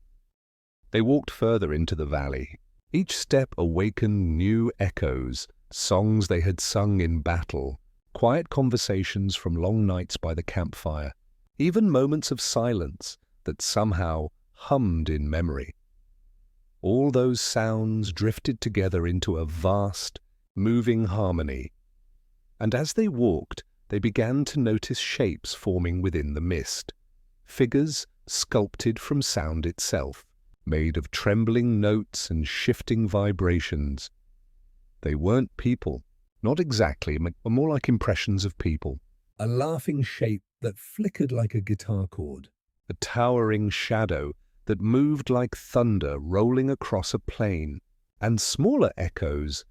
A: They walked further into the valley. Each step awakened new echoes, songs they had sung in battle, quiet conversations from long nights by the campfire, even moments of silence that somehow hummed in memory. All those sounds drifted together into a vast, moving harmony. And as they walked, they began to notice shapes forming within the mist, figures sculpted from sound itself, made of trembling notes and shifting vibrations. They weren't people, not exactly, but more like impressions of people.
B: A laughing shape that flickered like a guitar chord.
A: A towering shadow that moved like thunder rolling across a plain, and smaller echoes,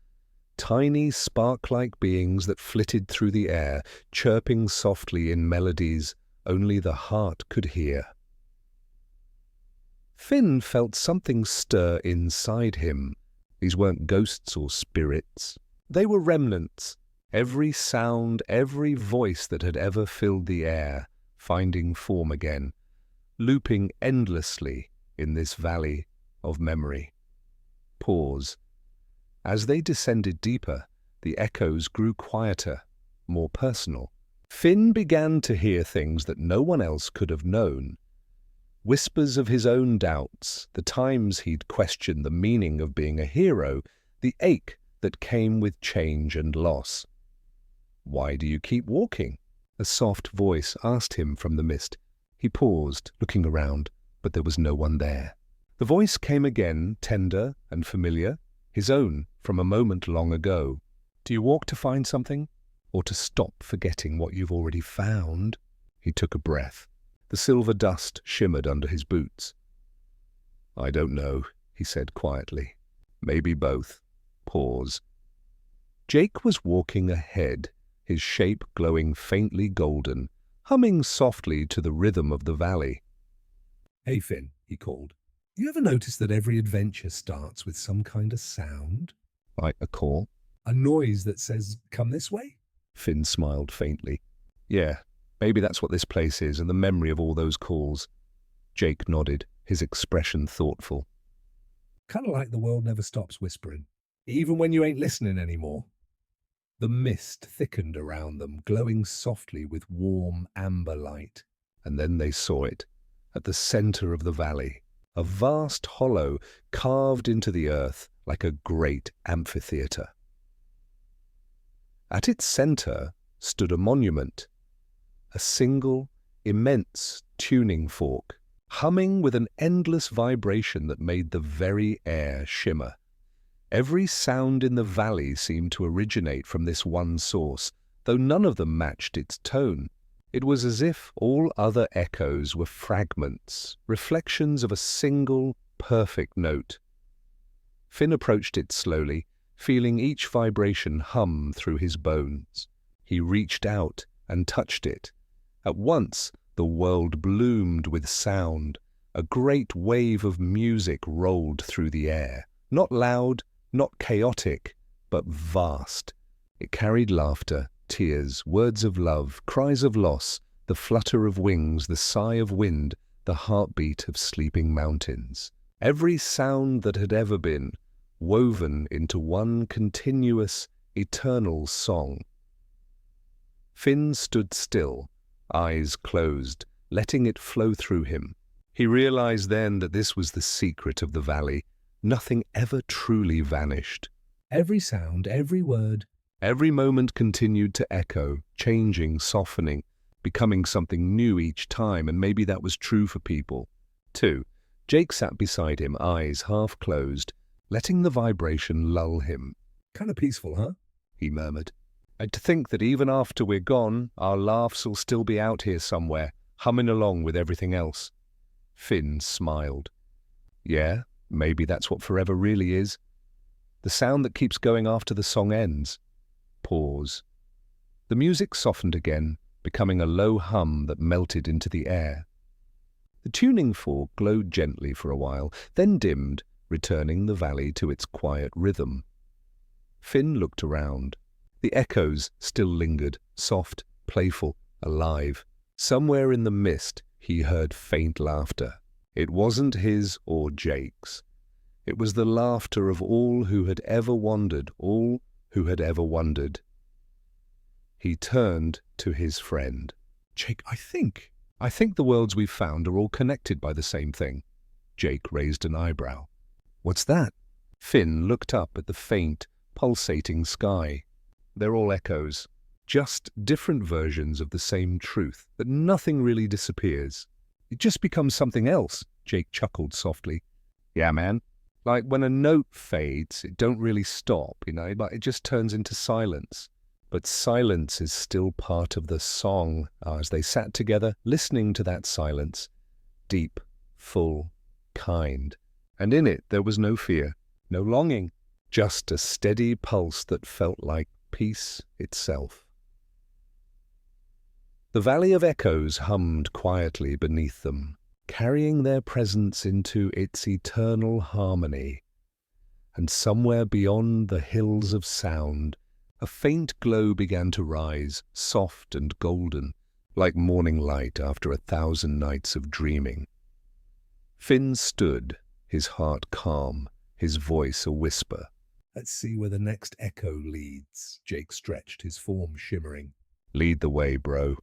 A: tiny spark-like beings that flitted through the air, chirping softly in melodies only the heart could hear. Finn felt something stir inside him. These weren't ghosts or spirits. They were remnants. Every sound, every voice that had ever filled the air, finding form again, looping endlessly in this valley of memory. Pause. As they descended deeper, the echoes grew quieter, more personal. Finn began to hear things that no one else could have known. Whispers of his own doubts, the times he'd questioned the meaning of being a hero, the ache that came with change and loss. "Why do you keep walking?" a soft voice asked him from the mist. He paused, looking around, but there was no one there. The voice came again, tender and familiar, his own from a moment long ago. "Do you walk to find something, or to stop forgetting what you've already found?" He took a breath. The silver dust shimmered under his boots. "I don't know," he said quietly. "Maybe both." Pause. Jake was walking ahead, his shape glowing faintly golden, humming softly to the rhythm of the valley.
B: "Hey, Finn," he called. "You ever notice that every adventure starts with some kind of sound?
A: Like a call?
B: A noise that says, 'Come this way'?"
A: Finn smiled faintly. "Yeah, maybe that's what this place is, and the memory of all those calls." Jake nodded, his expression thoughtful.
B: Kind of like the world never stops whispering, even when you ain't listening anymore. The mist thickened around them, glowing softly with warm amber light.
A: And then they saw it, at the center of the valley, a vast hollow carved into the earth like a great amphitheater. At its center stood a monument, a single, immense tuning fork, humming with an endless vibration that made the very air shimmer. Every sound in the valley seemed to originate from this one source, though none of them matched its tone. It was as if all other echoes were fragments, reflections of a single, perfect note. Finn approached it slowly, feeling each vibration hum through his bones. He reached out and touched it. At once, the world bloomed with sound. A great wave of music rolled through the air, not loud, not chaotic, but vast. It carried laughter, tears, words of love, cries of loss, the flutter of wings, the sigh of wind, the heartbeat of sleeping mountains. Every sound that had ever been, woven into one continuous, eternal song. Finn stood still, eyes closed, letting it flow through him. He realized then that this was the secret of the valley. Nothing ever truly vanished.
B: Every sound, every word,
A: every moment continued to echo, changing, softening, becoming something new each time, and maybe that was true for people, too. Jake sat beside him, eyes half closed, letting the vibration lull him.
B: "Kind of peaceful, huh?"
A: he murmured. "And to think that even after we're gone, our laughs will still be out here somewhere, humming along with everything else." Finn smiled. "Yeah, maybe that's what forever really is. The sound that keeps going after the song ends." Pause. The music softened again, becoming a low hum that melted into the air. The tuning fork glowed gently for a while, then dimmed, returning the valley to its quiet rhythm. Finn looked around. The echoes still lingered, soft, playful, alive. Somewhere in the mist he heard faint laughter. It wasn't his or Jake's. It was the laughter of all who had ever wandered, all who had ever wondered. He turned to his friend. "Jake, I think the worlds we've found are all connected by the same thing." Jake raised an eyebrow. "What's that?" Finn looked up at the faint, pulsating sky. "They're all echoes. just different versions of the same truth, that nothing really disappears. It just becomes something else, Jake chuckled softly. Yeah, man. Like when a note fades, it don't really stop, but it just turns into silence. But silence is still part of the song. As they sat together, listening to that silence, deep, full, kind. And in it there was no fear, no longing, just a steady pulse that felt like peace itself. The Valley of Echoes hummed quietly beneath them, carrying their presence into its eternal harmony. And somewhere beyond the hills of sound, a faint glow began to rise, soft and golden, like morning light after 1,000 nights of dreaming. Finn stood, his heart calm, his voice a whisper.
B: Let's see where the next echo leads. Jake stretched, his form shimmering.
A: Lead the way, bro.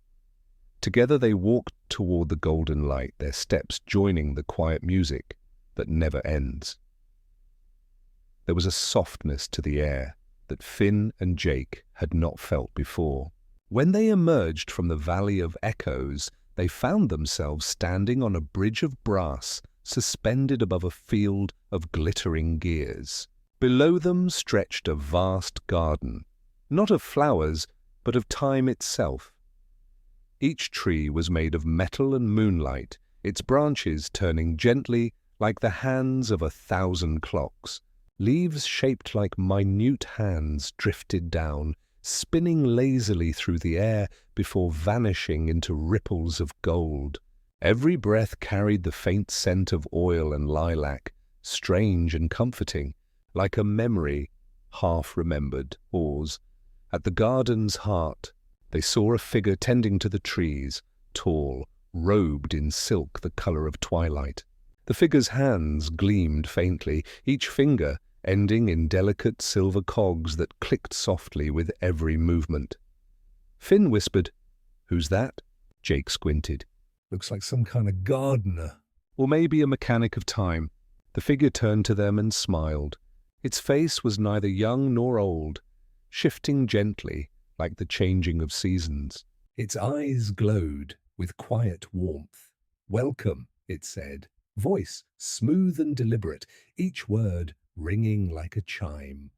A: Together they walked toward the golden light, their steps joining the quiet music that never ends. There was a softness to the air that Finn and Jake had not felt before. When they emerged from the Valley of Echoes, they found themselves standing on a bridge of brass suspended above a field of glittering gears. Below them stretched a vast garden, not of flowers, but of time itself. Each tree was made of metal and moonlight, its branches turning gently like the hands of 1,000 clocks. Leaves shaped like minute hands drifted down, spinning lazily through the air before vanishing into ripples of gold. Every breath carried the faint scent of oil and lilac, strange and comforting, like a memory, half-remembered. Pause. At the garden's heart, they saw a figure tending to the trees, tall, robed in silk the color of twilight. The figure's hands gleamed faintly, each finger ending in delicate silver cogs that clicked softly with every movement. Finn whispered, "Who's that?" Jake squinted.
B: Looks like some kind of gardener.
A: Or maybe a mechanic of time. The figure turned to them and smiled. Its face was neither young nor old, shifting gently like the changing of seasons.
B: Its eyes glowed with quiet warmth. "Welcome," it said, voice smooth and deliberate, each word ringing like a chime.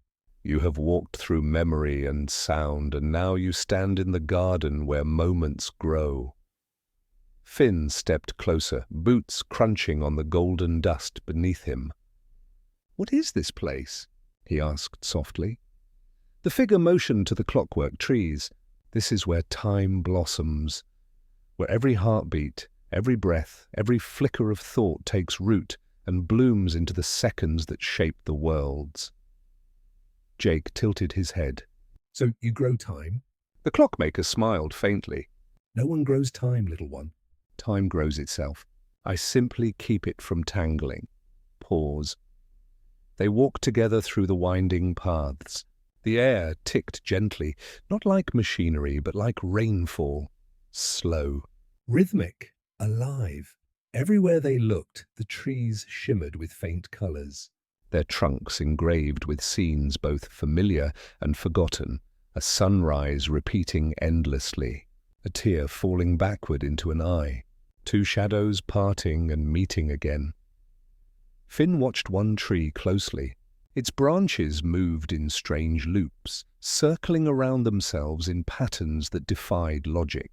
A: "You have walked through memory and sound, and now you stand in the garden where moments grow." Finn stepped closer, boots crunching on the golden dust beneath him. "What is this place?" he asked softly. The figure motioned to the clockwork trees. "This is where time blossoms, where every heartbeat, every breath, every flicker of thought takes root and blooms into the seconds that shape the worlds." Jake tilted his head.
B: "So you grow time?"
A: The clockmaker smiled faintly.
B: "No one grows time, little one."
A: "Time grows itself. I simply keep it from tangling." Pause. They walked together through the winding paths. The air ticked gently, not like machinery, but like rainfall. Slow.
B: Rhythmic. Alive. Everywhere they looked, the trees shimmered with faint colors.
A: Their trunks engraved with scenes both familiar and forgotten, a sunrise repeating endlessly, a tear falling backward into an eye, two shadows parting and meeting again. Finn watched one tree closely. Its branches moved in strange loops, circling around themselves in patterns that defied logic.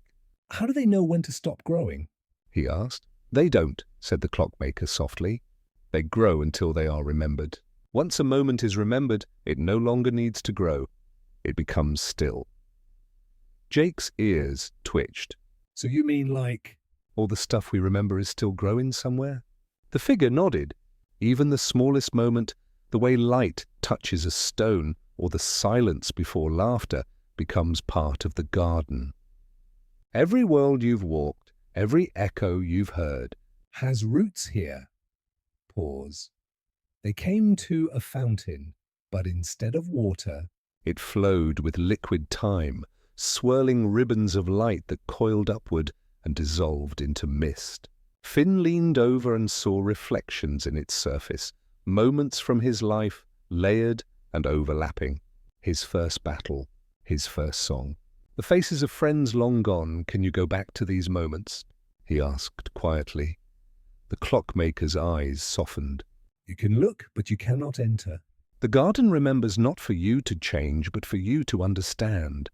B: "How do they know when to stop growing?"
A: he asked. "They don't," said the clockmaker softly. "They grow until they are remembered. Once a moment is remembered, it no longer needs to grow. It becomes still." Jake's ears twitched.
B: "So you mean like—"
A: "All the stuff we remember is still growing somewhere?" The figure nodded. Even the smallest moment, the way light touches a stone or the silence before laughter, becomes part of the garden. Every world you've walked, every echo you've heard,
B: has roots here. Pause. They came to a fountain, but instead of water,
A: it flowed with liquid time, swirling ribbons of light that coiled upward and dissolved into mist. Finn leaned over and saw reflections in its surface, moments from his life, layered and overlapping. His first battle, his first song, The faces of friends long gone, can you go back to these moments? He asked quietly. The clockmaker's eyes softened.
B: You can look, but you cannot enter.
A: The garden remembers not for you to change, but for you to understand.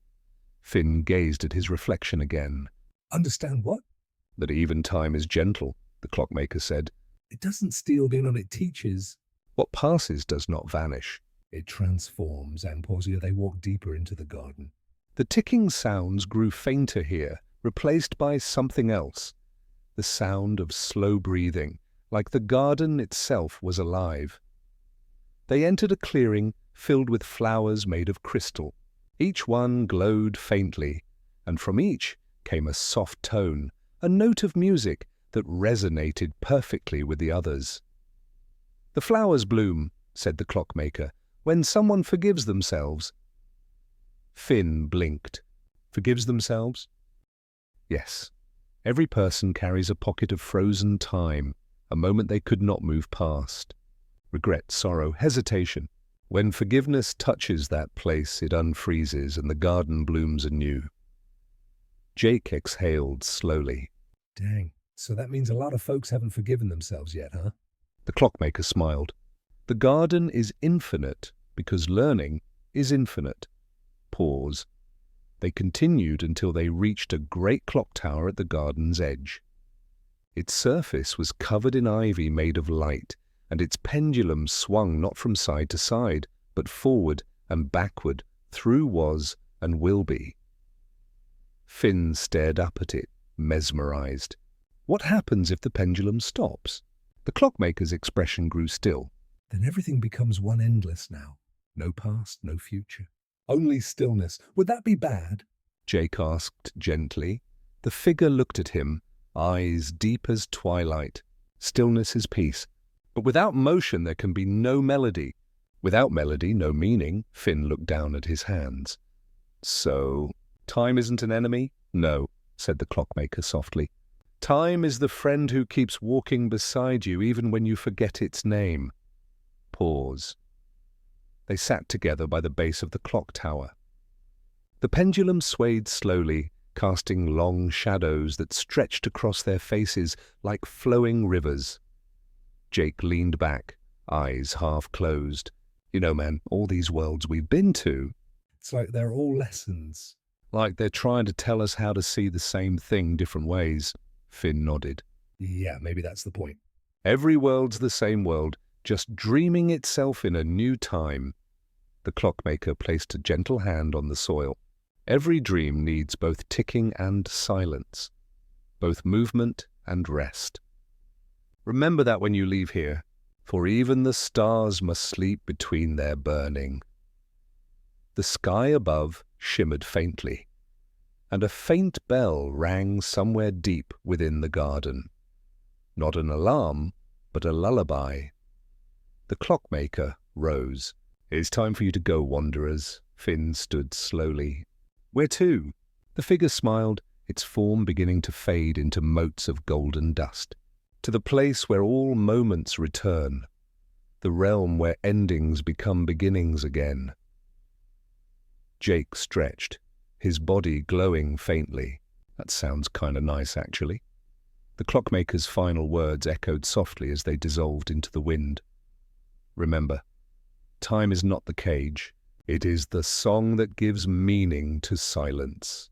A: Finn gazed at his reflection again.
B: Understand what?
A: That even time is gentle, the clockmaker said.
B: It doesn't steal beyond it teaches.
A: What passes does not vanish.
B: It transforms, Amposia. They walk deeper into the garden.
A: The ticking sounds grew fainter here, replaced by something else. The sound of slow breathing, like the garden itself was alive. They entered a clearing filled with flowers made of crystal. Each one glowed faintly, and from each came a soft tone, a note of music that resonated perfectly with the others. The flowers bloom, said the clockmaker, when someone forgives themselves. Finn blinked. Forgives themselves? Yes. Every person carries a pocket of frozen time, a moment they could not move past. Regret, sorrow, hesitation. When forgiveness touches that place, it unfreezes and the garden blooms anew. Jake exhaled slowly.
B: Dang, so that means a lot of folks haven't forgiven themselves yet, huh?
A: The clockmaker smiled. The garden is infinite because learning is infinite. Pause. They continued until they reached a great clock tower at the garden's edge. Its surface was covered in ivy made of light, and its pendulum swung not from side to side, but forward and backward, through was and will be. Finn stared up at it, mesmerized. What happens if the pendulum stops? The clockmaker's expression grew still.
B: Then everything becomes one endless now. No past, no future. Only stillness. Would that be bad?
A: Jake asked gently. The figure looked at him, eyes deep as twilight. Stillness is peace. But without motion there can be no melody. Without melody, no meaning. Finn looked down at his hands. So, time isn't an enemy? No, said the clockmaker softly. Time is the friend who keeps walking beside you even when you forget its name. Pause. They sat together by the base of the clock tower. The pendulum swayed slowly, casting long shadows that stretched across their faces like flowing rivers. Jake leaned back, eyes half closed. You know, man, all these worlds we've been to.
B: It's like they're all lessons.
A: Like they're trying to tell us how to see the same thing different ways. Finn nodded.
B: Yeah, maybe that's the point.
A: Every world's the same world, just dreaming itself in a new time. The clockmaker placed a gentle hand on the soil. Every dream needs both ticking and silence, both movement and rest. Remember that when you leave here, for even the stars must sleep between their burning. The sky above shimmered faintly, and a faint bell rang somewhere deep within the garden. Not an alarm, but a lullaby. The clockmaker rose. It's time for you to go, wanderers. Finn stood slowly. Where to? The figure smiled, its form beginning to fade into motes of golden dust. To the place where all moments return, the realm where endings become beginnings again. Jake stretched, his body glowing faintly. That sounds kinda nice, actually. The clockmaker's final words echoed softly as they dissolved into the wind. Remember, time is not the cage. It is the song that gives meaning to silence.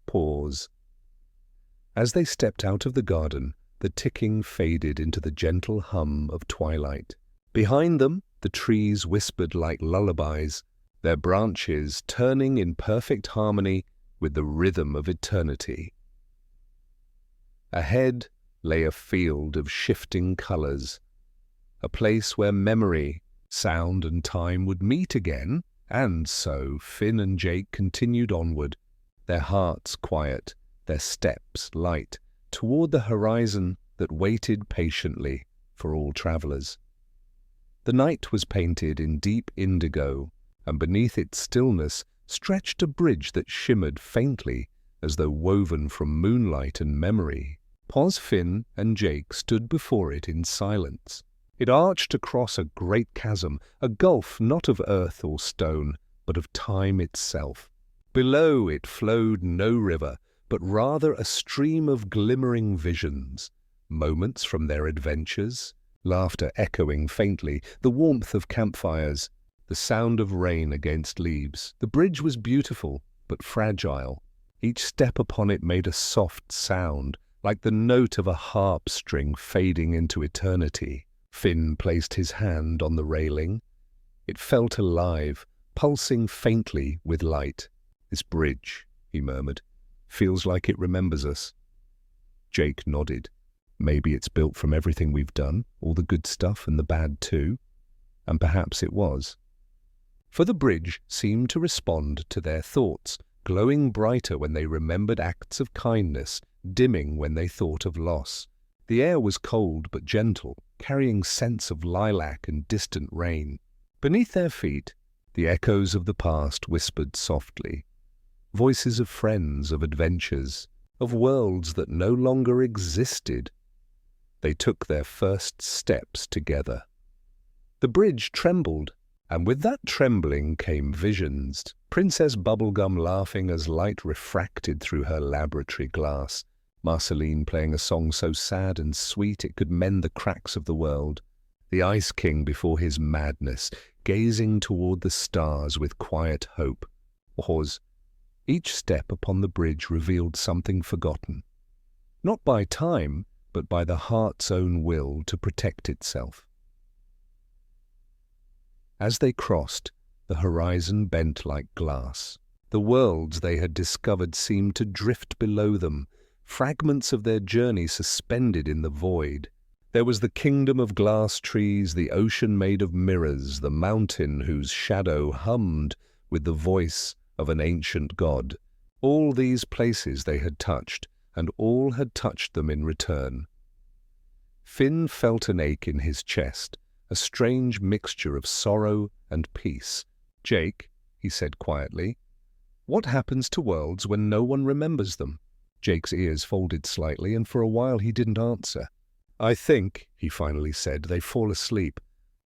A: Pause. As they stepped out of the garden, the ticking faded into the gentle hum of twilight. Behind them, the trees whispered like lullabies, their branches turning in perfect harmony with the rhythm of eternity. Ahead lay a field of shifting colors, a place where memory, sound and time would meet again, and so Finn and Jake continued onward, their hearts quiet, their steps light, toward the horizon that waited patiently for all travelers. The night was painted in deep indigo, and beneath its stillness stretched a bridge that shimmered faintly as though woven from moonlight and memory. Finn and Jake stood before it in silence. It arched across a great chasm, a gulf not of earth or stone, but of time itself. Below it flowed no river, but rather a stream of glimmering visions, moments from their adventures, laughter echoing faintly, the warmth of campfires, the sound of rain against leaves. The bridge was beautiful, but fragile. Each step upon it made a soft sound, like the note of a harp string fading into eternity. Finn placed his hand on the railing. It felt alive, pulsing faintly with light. "This bridge," he murmured, "feels like it remembers us." Jake nodded. "Maybe it's built from everything we've done, all the good stuff and the bad too." And perhaps it was. For the bridge seemed to respond to their thoughts, glowing brighter when they remembered acts of kindness, dimming when they thought of loss. The air was cold but gentle, carrying scents of lilac and distant rain. Beneath their feet, the echoes of the past whispered softly. Voices of friends, of adventures, of worlds that no longer existed. They took their first steps together. The bridge trembled, and with that trembling came visions. Princess Bubblegum laughing as light refracted through her laboratory glass. Marceline playing a song so sad and sweet it could mend the cracks of the world. The Ice King before his madness, gazing toward the stars with quiet hope. Oz. Each step upon the bridge revealed something forgotten. Not by time, but by the heart's own will to protect itself. As they crossed, the horizon bent like glass. The worlds they had discovered seemed to drift below them, fragments of their journey suspended in the void. There was the kingdom of glass trees, the ocean made of mirrors, the mountain whose shadow hummed with the voice of an ancient god. All these places they had touched, and all had touched them in return. Finn felt an ache in his chest, a strange mixture of sorrow and peace. "Jake," he said quietly, "what happens to worlds when no one remembers them?" Jake's ears folded slightly, and for a while he didn't answer. "I think," he finally said, "they fall asleep."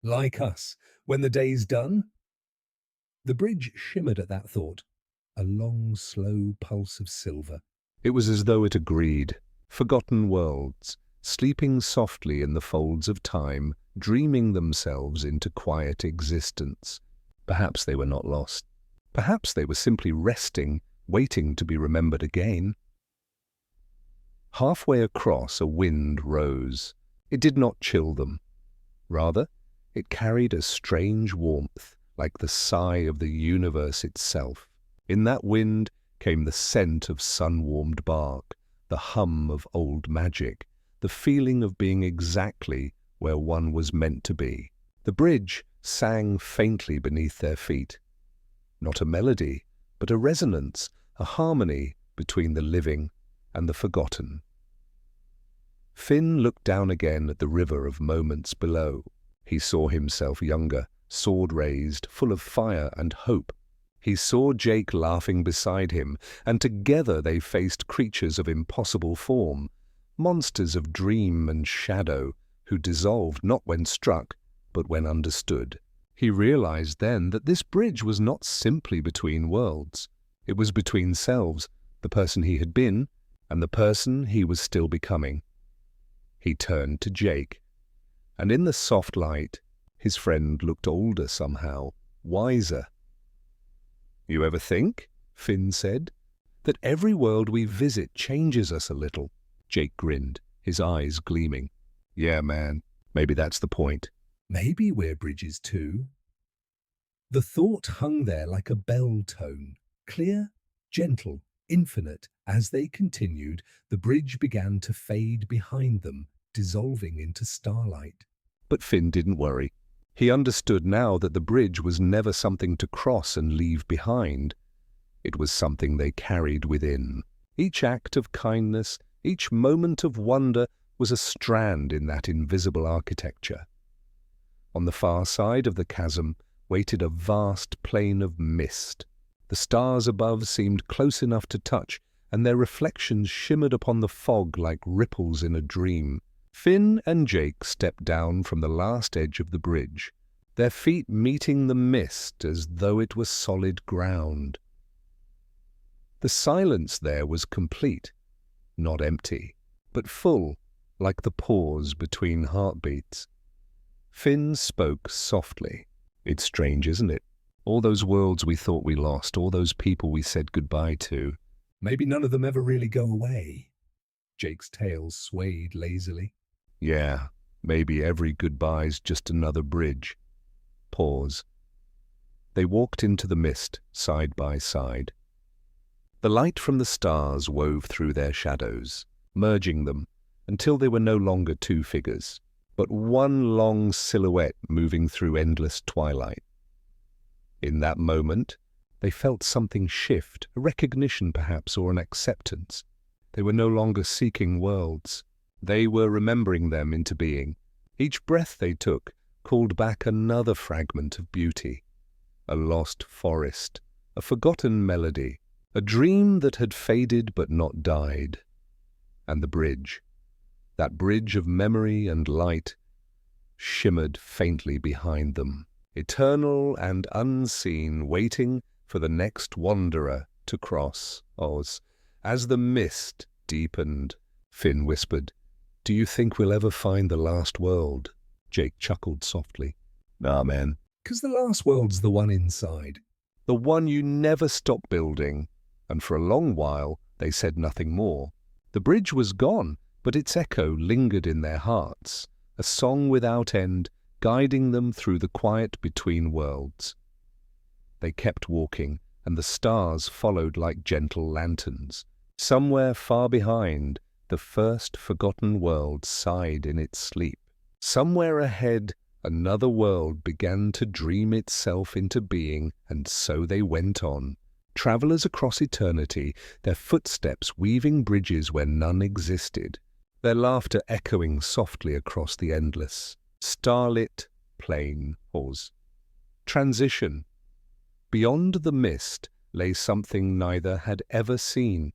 B: Like us, when the day's done? The bridge shimmered at that thought, a long, slow pulse of silver.
A: It was as though it agreed. Forgotten worlds, sleeping softly in the folds of time, dreaming themselves into quiet existence. Perhaps they were not lost. Perhaps they were simply resting, waiting to be remembered again. Halfway across, a wind rose. It did not chill them. Rather, it carried a strange warmth, like the sigh of the universe itself. In that wind came the scent of sun-warmed bark, the hum of old magic, the feeling of being exactly where one was meant to be. The bridge sang faintly beneath their feet. Not a melody, but a resonance, a harmony between the living and the forgotten. Finn looked down again at the river of moments below. He saw himself younger, sword raised, full of fire and hope. He saw Jake laughing beside him, and together they faced creatures of impossible form, monsters of dream and shadow, who dissolved not when struck, but when understood. He realized then that this bridge was not simply between worlds. It was between selves, the person he had been, and the person he was still becoming. He turned to Jake, and in the soft light, his friend looked older somehow, wiser. "You ever think," Finn said, "that every world we visit changes us a little?" Jake grinned, his eyes gleaming. "Yeah, man, maybe that's the point."
B: Maybe we're bridges too. The thought hung there like a bell tone, clear, gentle, infinite. As they continued, the bridge began to fade behind them, dissolving into starlight.
A: But Finn didn't worry. He understood now that the bridge was never something to cross and leave behind. It was something they carried within. Each act of kindness, each moment of wonder was a strand in that invisible architecture. On the far side of the chasm waited a vast plain of mist. The stars above seemed close enough to touch, and their reflections shimmered upon the fog like ripples in a dream. Finn and Jake stepped down from the last edge of the bridge, their feet meeting the mist as though it were solid ground. The silence there was complete, not empty, but full, like the pause between heartbeats. Finn spoke softly. "It's strange, isn't it? All those worlds we thought we lost, all those people we said goodbye to.
B: Maybe none of them ever really go away." Jake's tail swayed lazily.
A: Yeah, maybe every goodbye's just another bridge." Pause. They walked into the mist, side by side. The light from the stars wove through their shadows, merging them until they were no longer two figures, but one long silhouette moving through endless twilight. In that moment, they felt something shift, a recognition perhaps, or an acceptance. They were no longer seeking worlds. They were remembering them into being. Each breath they took called back another fragment of beauty. A lost forest, a forgotten melody, a dream that had faded but not died. And the bridge, that bridge of memory and light, shimmered faintly behind them, eternal and unseen, waiting for the next wanderer to cross. As the mist deepened, Finn whispered, "Do you think we'll ever find the last world?" Jake chuckled softly. "Nah, man.
B: 'Cause the last world's the one inside."
A: The one you never stop building." And for a long while they said nothing more. The bridge was gone, but its echo lingered in their hearts, a song without end, guiding them through the quiet between worlds. They kept walking, and the stars followed like gentle lanterns. Somewhere far behind, the first forgotten world sighed in its sleep. Somewhere ahead, another world began to dream itself into being, and so they went on. Travelers across eternity, their footsteps weaving bridges where none existed, their laughter echoing softly across the endless, starlit plain. Transition. Beyond the mist lay something neither had ever seen,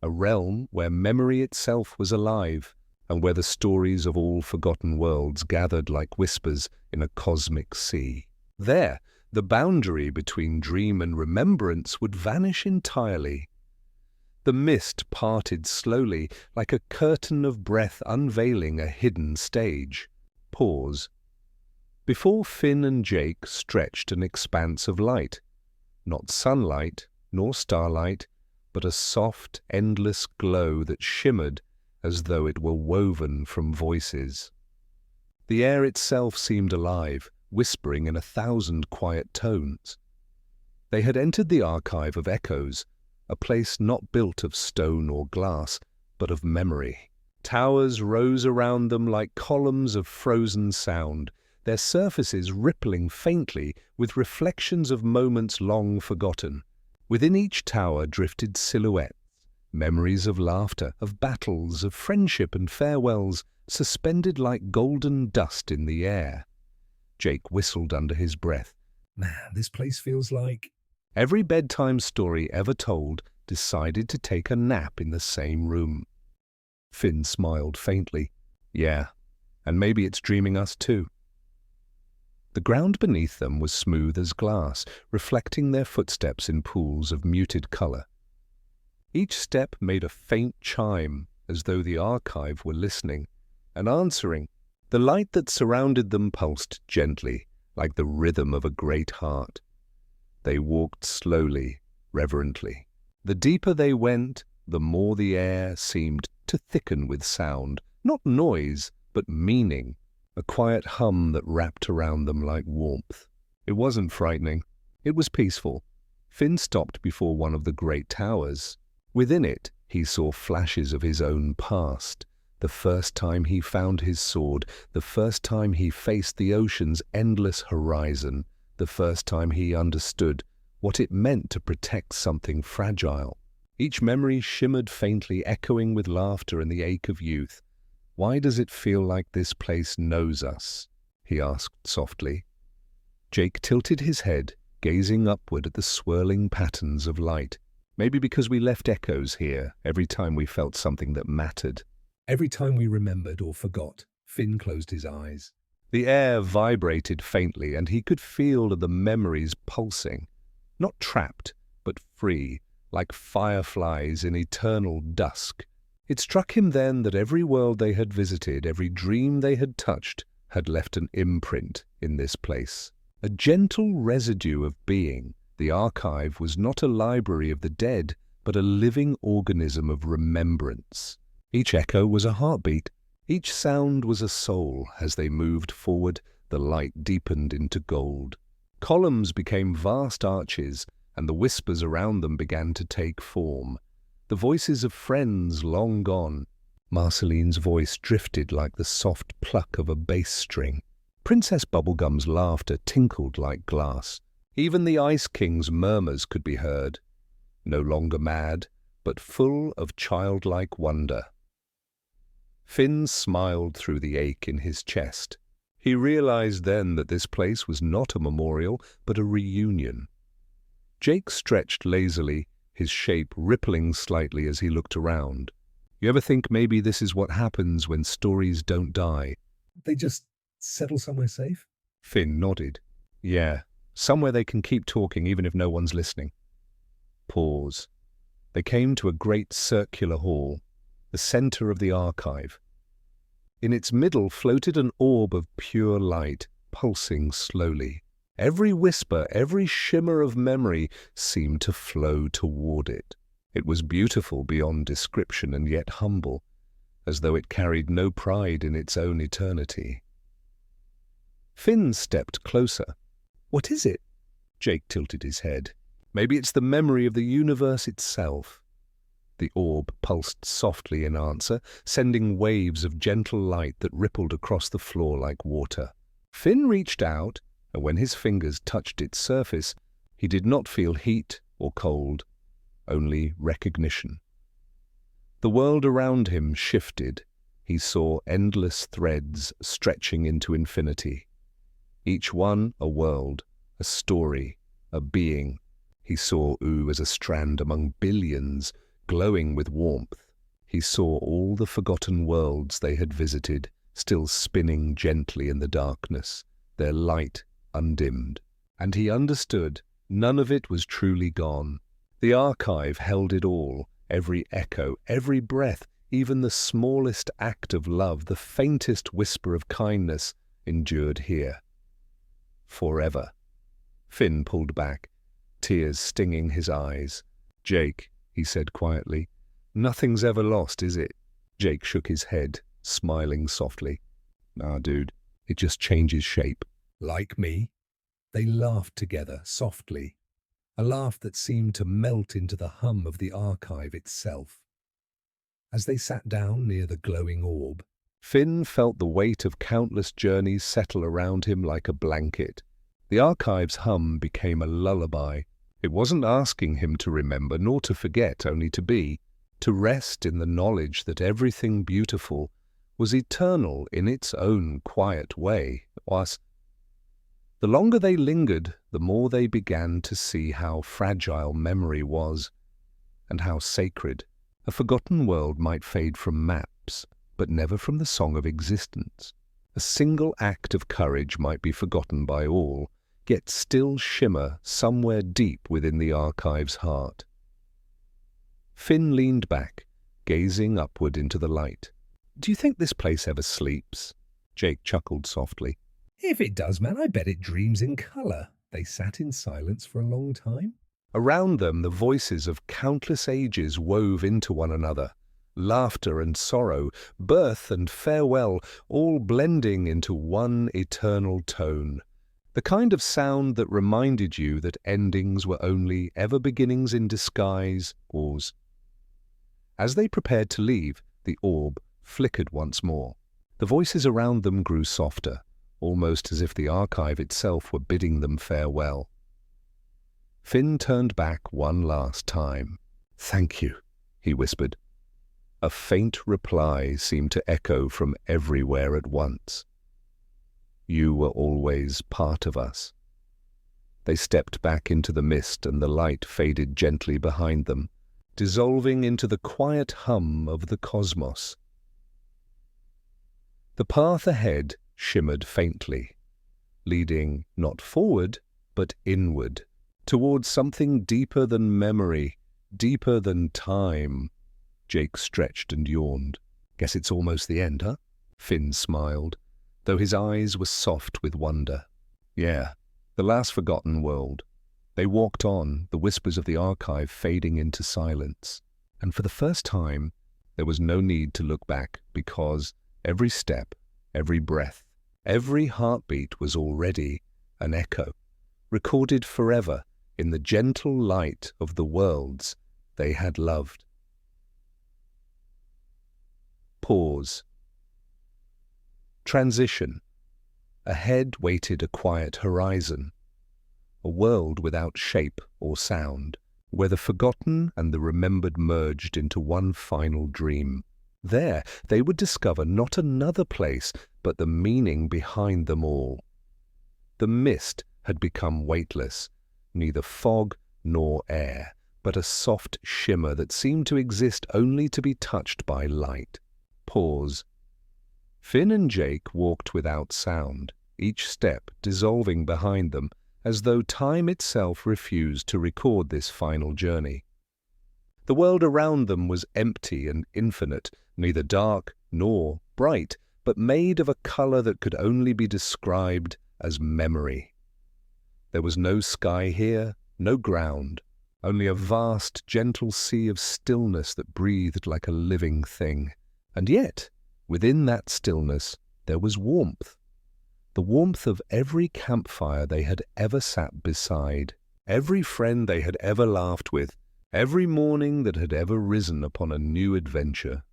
A: a realm where memory itself was alive, and where the stories of all forgotten worlds gathered like whispers in a cosmic sea. There, the boundary between dream and remembrance would vanish entirely. The mist parted slowly, like a curtain of breath unveiling a hidden stage. Pause. Before Finn and Jake stretched an expanse of light. Not sunlight, nor starlight, but a soft, endless glow that shimmered as though it were woven from voices. The air itself seemed alive, whispering in 1,000 quiet tones. They had entered the archive of echoes, a place not built of stone or glass, but of memory. Towers rose around them like columns of frozen sound, their surfaces rippling faintly with reflections of moments long forgotten. Within each tower drifted silhouettes, memories of laughter, of battles, of friendship and farewells, suspended like golden dust in the air. Jake whistled under his breath.
B: "Man, this place feels like..."
A: Every bedtime story ever told decided to take a nap in the same room. Finn smiled faintly. "Yeah, and maybe it's dreaming us too." The ground beneath them was smooth as glass, reflecting their footsteps in pools of muted color. Each step made a faint chime, as though the archive were listening and answering. The light that surrounded them pulsed gently, like the rhythm of a great heart. They walked slowly, reverently. The deeper they went, the more the air seemed to thicken with sound, not noise, but meaning, a quiet hum that wrapped around them like warmth. It wasn't frightening. It was peaceful. Finn stopped before one of the great towers. Within it, he saw flashes of his own past. The first time he found his sword, the first time he faced the ocean's endless horizon, the first time he understood what it meant to protect something fragile. Each memory shimmered faintly, echoing with laughter and the ache of youth. "Why does it feel like this place knows us?" he asked softly. Jake tilted his head, gazing upward at the swirling patterns of light. "Maybe because we left echoes here every time we felt something that mattered."
B: Every time we remembered or forgot. Finn closed his eyes.
A: The air vibrated faintly, and he could feel the memories pulsing. Not trapped, but free, like fireflies in eternal dusk. It struck him then that every world they had visited, every dream they had touched, had left an imprint in this place. A gentle residue of being. The archive was not a library of the dead, but a living organism of remembrance. Each echo was a heartbeat. Each sound was a soul. As they moved forward, the light deepened into gold. Columns became vast arches, and the whispers around them began to take form. The voices of friends long gone. Marceline's voice drifted like the soft pluck of a bass string. Princess Bubblegum's laughter tinkled like glass. Even the Ice King's murmurs could be heard, no longer mad, but full of childlike wonder. Finn smiled through the ache in his chest. He realized then that this place was not a memorial, but a reunion. Jake stretched lazily, his shape rippling slightly as he looked around. You ever think maybe this is what happens when stories don't die?
B: They just settle somewhere safe?
A: Finn nodded. Yeah, somewhere they can keep talking even if no one's listening. Pause. They came to a great circular hall, the center of the archive. In its middle floated an orb of pure light, pulsing slowly. Every whisper, every shimmer of memory seemed to flow toward it. It was beautiful beyond description and yet humble, as though it carried no pride in its own eternity. Finn stepped closer. What is it? Jake tilted his head. Maybe it's the memory of the universe itself. The orb pulsed softly in answer, sending waves of gentle light that rippled across the floor like water. Finn reached out, and when his fingers touched its surface, he did not feel heat or cold, only recognition. The world around him shifted. He saw endless threads stretching into infinity. Each one a world, a story, a being. He saw Ooh as a strand among billions, glowing with warmth. He saw all the forgotten worlds they had visited, still spinning gently in the darkness, their light undimmed. And he understood none of it was truly gone. The archive held it all, every echo, every breath, even the smallest act of love, the faintest whisper of kindness, endured here. Forever. Finn pulled back, tears stinging his eyes. Jake, he said quietly, nothing's ever lost, is it? Jake shook his head, smiling softly. Nah, dude, it just changes shape.
B: Like me? They laughed together, softly, a laugh that seemed to melt into the hum of the archive itself. As they sat down near the glowing orb,
A: Finn felt the weight of countless journeys settle around him like a blanket. The archive's hum became a lullaby. It wasn't asking him to remember nor to forget, only to be, to rest in the knowledge that everything beautiful was eternal in its own quiet way. The longer they lingered, the more they began to see how fragile memory was, and how sacred. A forgotten world might fade from maps, but never from the song of existence. A single act of courage might be forgotten by all, yet still shimmer somewhere deep within the archive's heart. Finn leaned back, gazing upward into the light. Do you think this place ever sleeps? Jake chuckled softly.
B: If it does, man, I bet it dreams in color. They sat in silence for a long time.
A: Around them, the voices of countless ages wove into one another. Laughter and sorrow, birth and farewell, all blending into one eternal tone. The kind of sound that reminded you that endings were only ever beginnings in disguise. Pause. As they prepared to leave, the orb flickered once more. The voices around them grew softer, almost as if the archive itself were bidding them farewell. Finn turned back one last time. Thank you, he whispered. A faint reply seemed to echo from everywhere at once. You were always part of us. They stepped back into the mist and the light faded gently behind them, dissolving into the quiet hum of the cosmos. The path ahead shimmered faintly, leading not forward, but inward, towards something deeper than memory, deeper than time. Jake stretched and yawned. Guess it's almost the end, huh? Finn smiled, though his eyes were soft with wonder. Yeah, the last forgotten world. They walked on, the whispers of the archive fading into silence. And for the first time, there was no need to look back, because every step, every breath, every heartbeat was already an echo, recorded forever in the gentle light of the worlds they had loved. Pause. Transition. Ahead waited a quiet horizon, a world without shape or sound, where the forgotten and the remembered merged into one final dream. There they would discover not another place, but the meaning behind them all. The mist had become weightless, neither fog nor air, but a soft shimmer that seemed to exist only to be touched by light. Pause. Finn and Jake walked without sound, each step dissolving behind them, as though time itself refused to record this final journey. The world around them was empty and infinite, neither dark nor bright, but made of a color that could only be described as memory. There was no sky here, no ground, only a vast, gentle sea of stillness that breathed like a living thing. And yet, within that stillness, there was warmth. The warmth of every campfire they had ever sat beside, every friend they had ever laughed with, every morning that had ever risen upon a new adventure.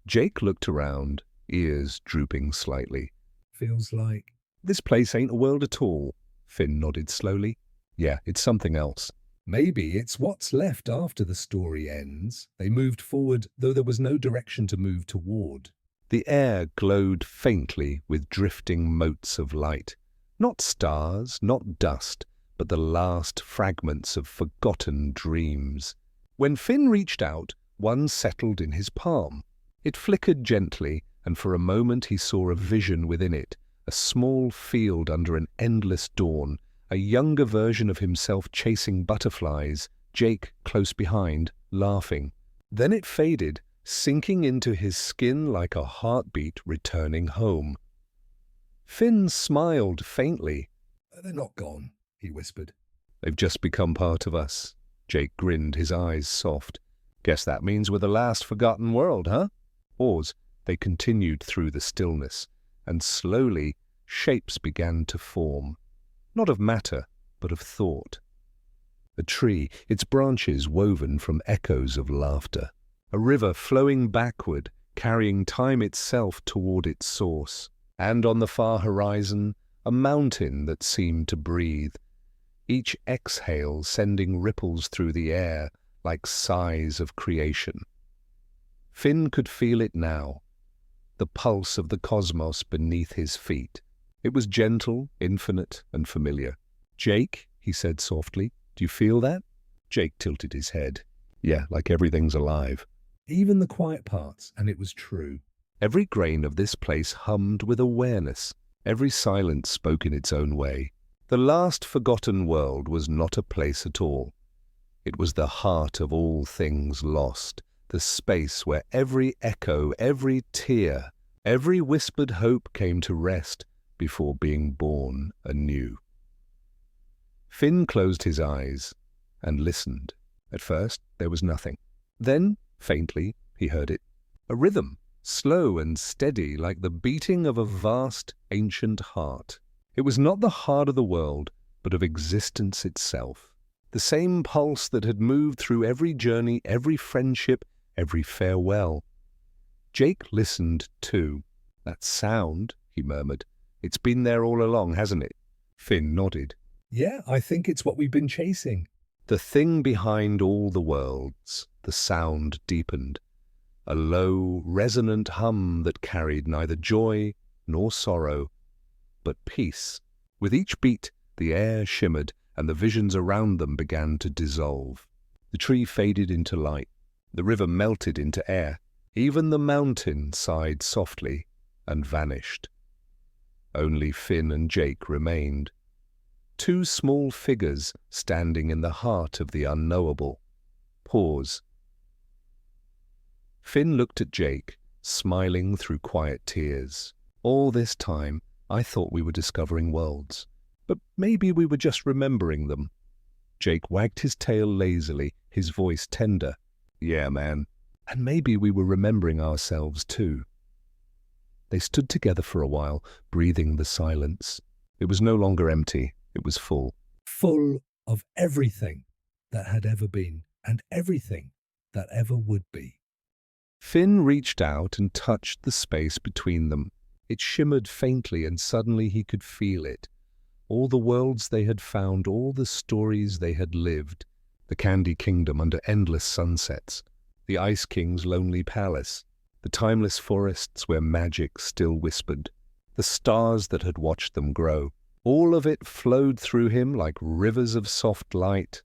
A: Jake looked around, ears drooping slightly.
B: Feels like...
A: This place ain't a world at all. Finn nodded slowly. Yeah, it's something else.
B: Maybe it's what's left after the story ends. They moved forward, though there was no direction to move toward.
A: The air glowed faintly with drifting motes of light. Not stars, not dust, but the last fragments of forgotten dreams. When Finn reached out, one settled in his palm. It flickered gently, and for a moment he saw a vision within it, a small field under an endless dawn, a younger version of himself chasing butterflies, Jake close behind, laughing. Then it faded, sinking into his skin like a heartbeat returning home. Finn smiled faintly.
B: They're not gone, he whispered.
A: They've just become part of us. Jake grinned, his eyes soft. Guess that means we're the last forgotten world, huh? Pause. They continued through the stillness, and slowly shapes began to form. Not of matter, but of thought. A tree, its branches woven from echoes of laughter. A river flowing backward, carrying time itself toward its source. And on the far horizon, a mountain that seemed to breathe, each exhale sending ripples through the air like sighs of creation. Finn could feel it now, the pulse of the cosmos beneath his feet. It was gentle, infinite, and familiar. Jake, he said softly, do you feel that? Jake tilted his head. Yeah, like everything's alive.
B: Even the quiet parts, and it was true.
A: Every grain of this place hummed with awareness. Every silence spoke in its own way. The last forgotten world was not a place at all. It was the heart of all things lost, the space where every echo, every tear, every whispered hope came to rest before being born anew. Finn closed his eyes and listened. At first, there was nothing. Then, faintly, he heard it. A rhythm, slow and steady like the beating of a vast, ancient heart. It was not the heart of the world, but of existence itself. The same pulse that had moved through every journey, every friendship, every farewell. Jake listened too. That sound, he murmured. It's been there all along, hasn't it? Finn nodded.
B: Yeah, I think it's what we've been chasing.
A: The thing behind all the worlds, the sound deepened. A low, resonant hum that carried neither joy nor sorrow, but peace. With each beat, the air shimmered, and the visions around them began to dissolve. The tree faded into light. The river melted into air. Even the mountain sighed softly and vanished. Only Finn and Jake remained. Two small figures standing in the heart of the unknowable. Pause. Finn looked at Jake, smiling through quiet tears. All this time, I thought we were discovering worlds, but maybe we were just remembering them. Jake wagged his tail lazily, his voice tender. Yeah, man. And maybe we were remembering ourselves too. They stood together for a while, breathing the silence. It was no longer empty, it was full.
B: Full of everything that had ever been and everything that ever would be.
A: Finn reached out and touched the space between them. It shimmered faintly, and suddenly he could feel it. All the worlds they had found, all the stories they had lived. The Candy Kingdom under endless sunsets. The Ice King's lonely palace. The timeless forests where magic still whispered. The stars that had watched them grow. All of it flowed through him like rivers of soft light.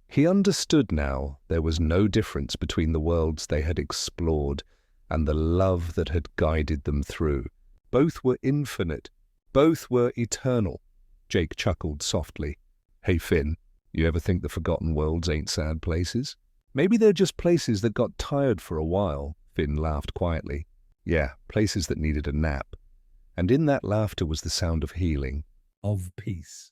A: He understood now there was no difference between the worlds they had explored and the love that had guided them through. Both were infinite. Both were eternal. Jake chuckled softly. Hey, Finn, you ever think the forgotten worlds ain't sad places? Maybe they're just places that got tired for a while, Finn laughed quietly. Yeah, places that needed a nap. And in that laughter was the sound of healing.
B: Of peace.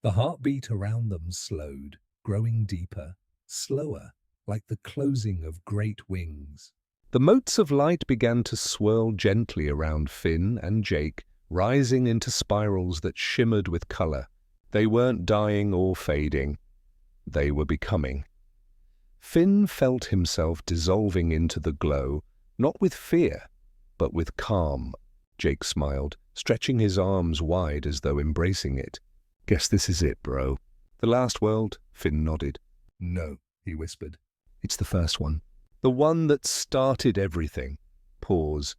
B: The heartbeat around them slowed, growing deeper, slower, like the closing of great wings.
A: The motes of light began to swirl gently around Finn and Jake, rising into spirals that shimmered with color. They weren't dying or fading. They were becoming. Finn felt himself dissolving into the glow, not with fear, but with calm. Jake smiled, stretching his arms wide as though embracing it. Guess this is it, bro. The last world? Finn nodded.
B: No, he whispered.
A: It's the first one. The one that started everything. Pause.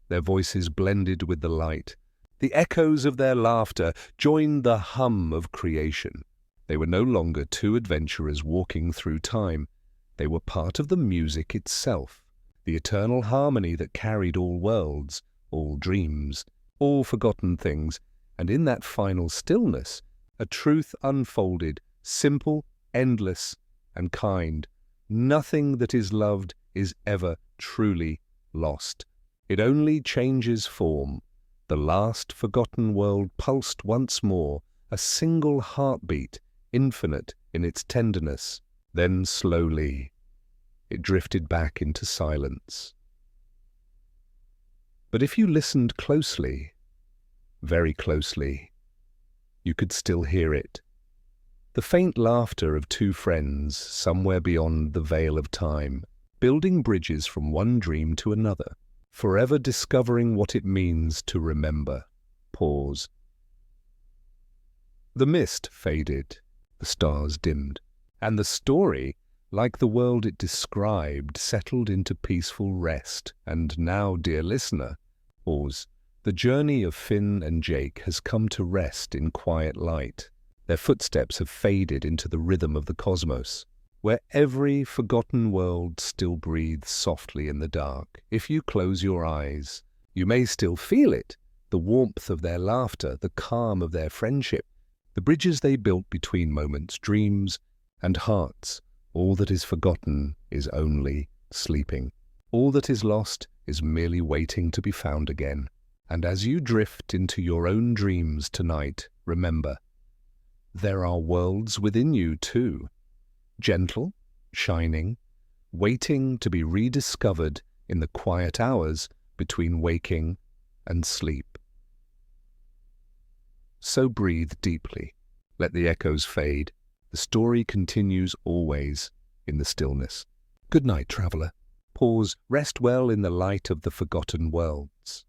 A: Their voices blended with the light. The echoes of their laughter joined the hum of creation. They were no longer two adventurers walking through time. They were part of the music itself, the eternal harmony that carried all worlds, all dreams, all forgotten things, and in that final stillness, a truth unfolded, simple, endless, and kind. Nothing that is loved is ever truly lost. It only changes form. The last forgotten world pulsed once more, a single heartbeat, infinite in its tenderness. Then slowly, it drifted back into silence. But if you listened closely, very closely, you could still hear it. The faint laughter of two friends somewhere beyond the veil of time, building bridges from one dream to another, forever discovering what it means to remember. Pause. The mist faded, the stars dimmed, and the story, like the world it described, settled into peaceful rest. And now, dear listener, pause. The journey of Finn and Jake has come to rest in quiet light. Their footsteps have faded into the rhythm of the cosmos, where every forgotten world still breathes softly in the dark. If you close your eyes, you may still feel it, the warmth of their laughter, the calm of their friendship, the bridges they built between moments, dreams, and hearts. All that is forgotten is only sleeping. All that is lost is merely waiting to be found again. And as you drift into your own dreams tonight, remember, there are worlds within you too, gentle, shining, waiting to be rediscovered in the quiet hours between waking and sleep. So breathe deeply, let the echoes fade. The story continues always in the stillness. Good night, traveler. Pause, rest well in the light of the forgotten worlds.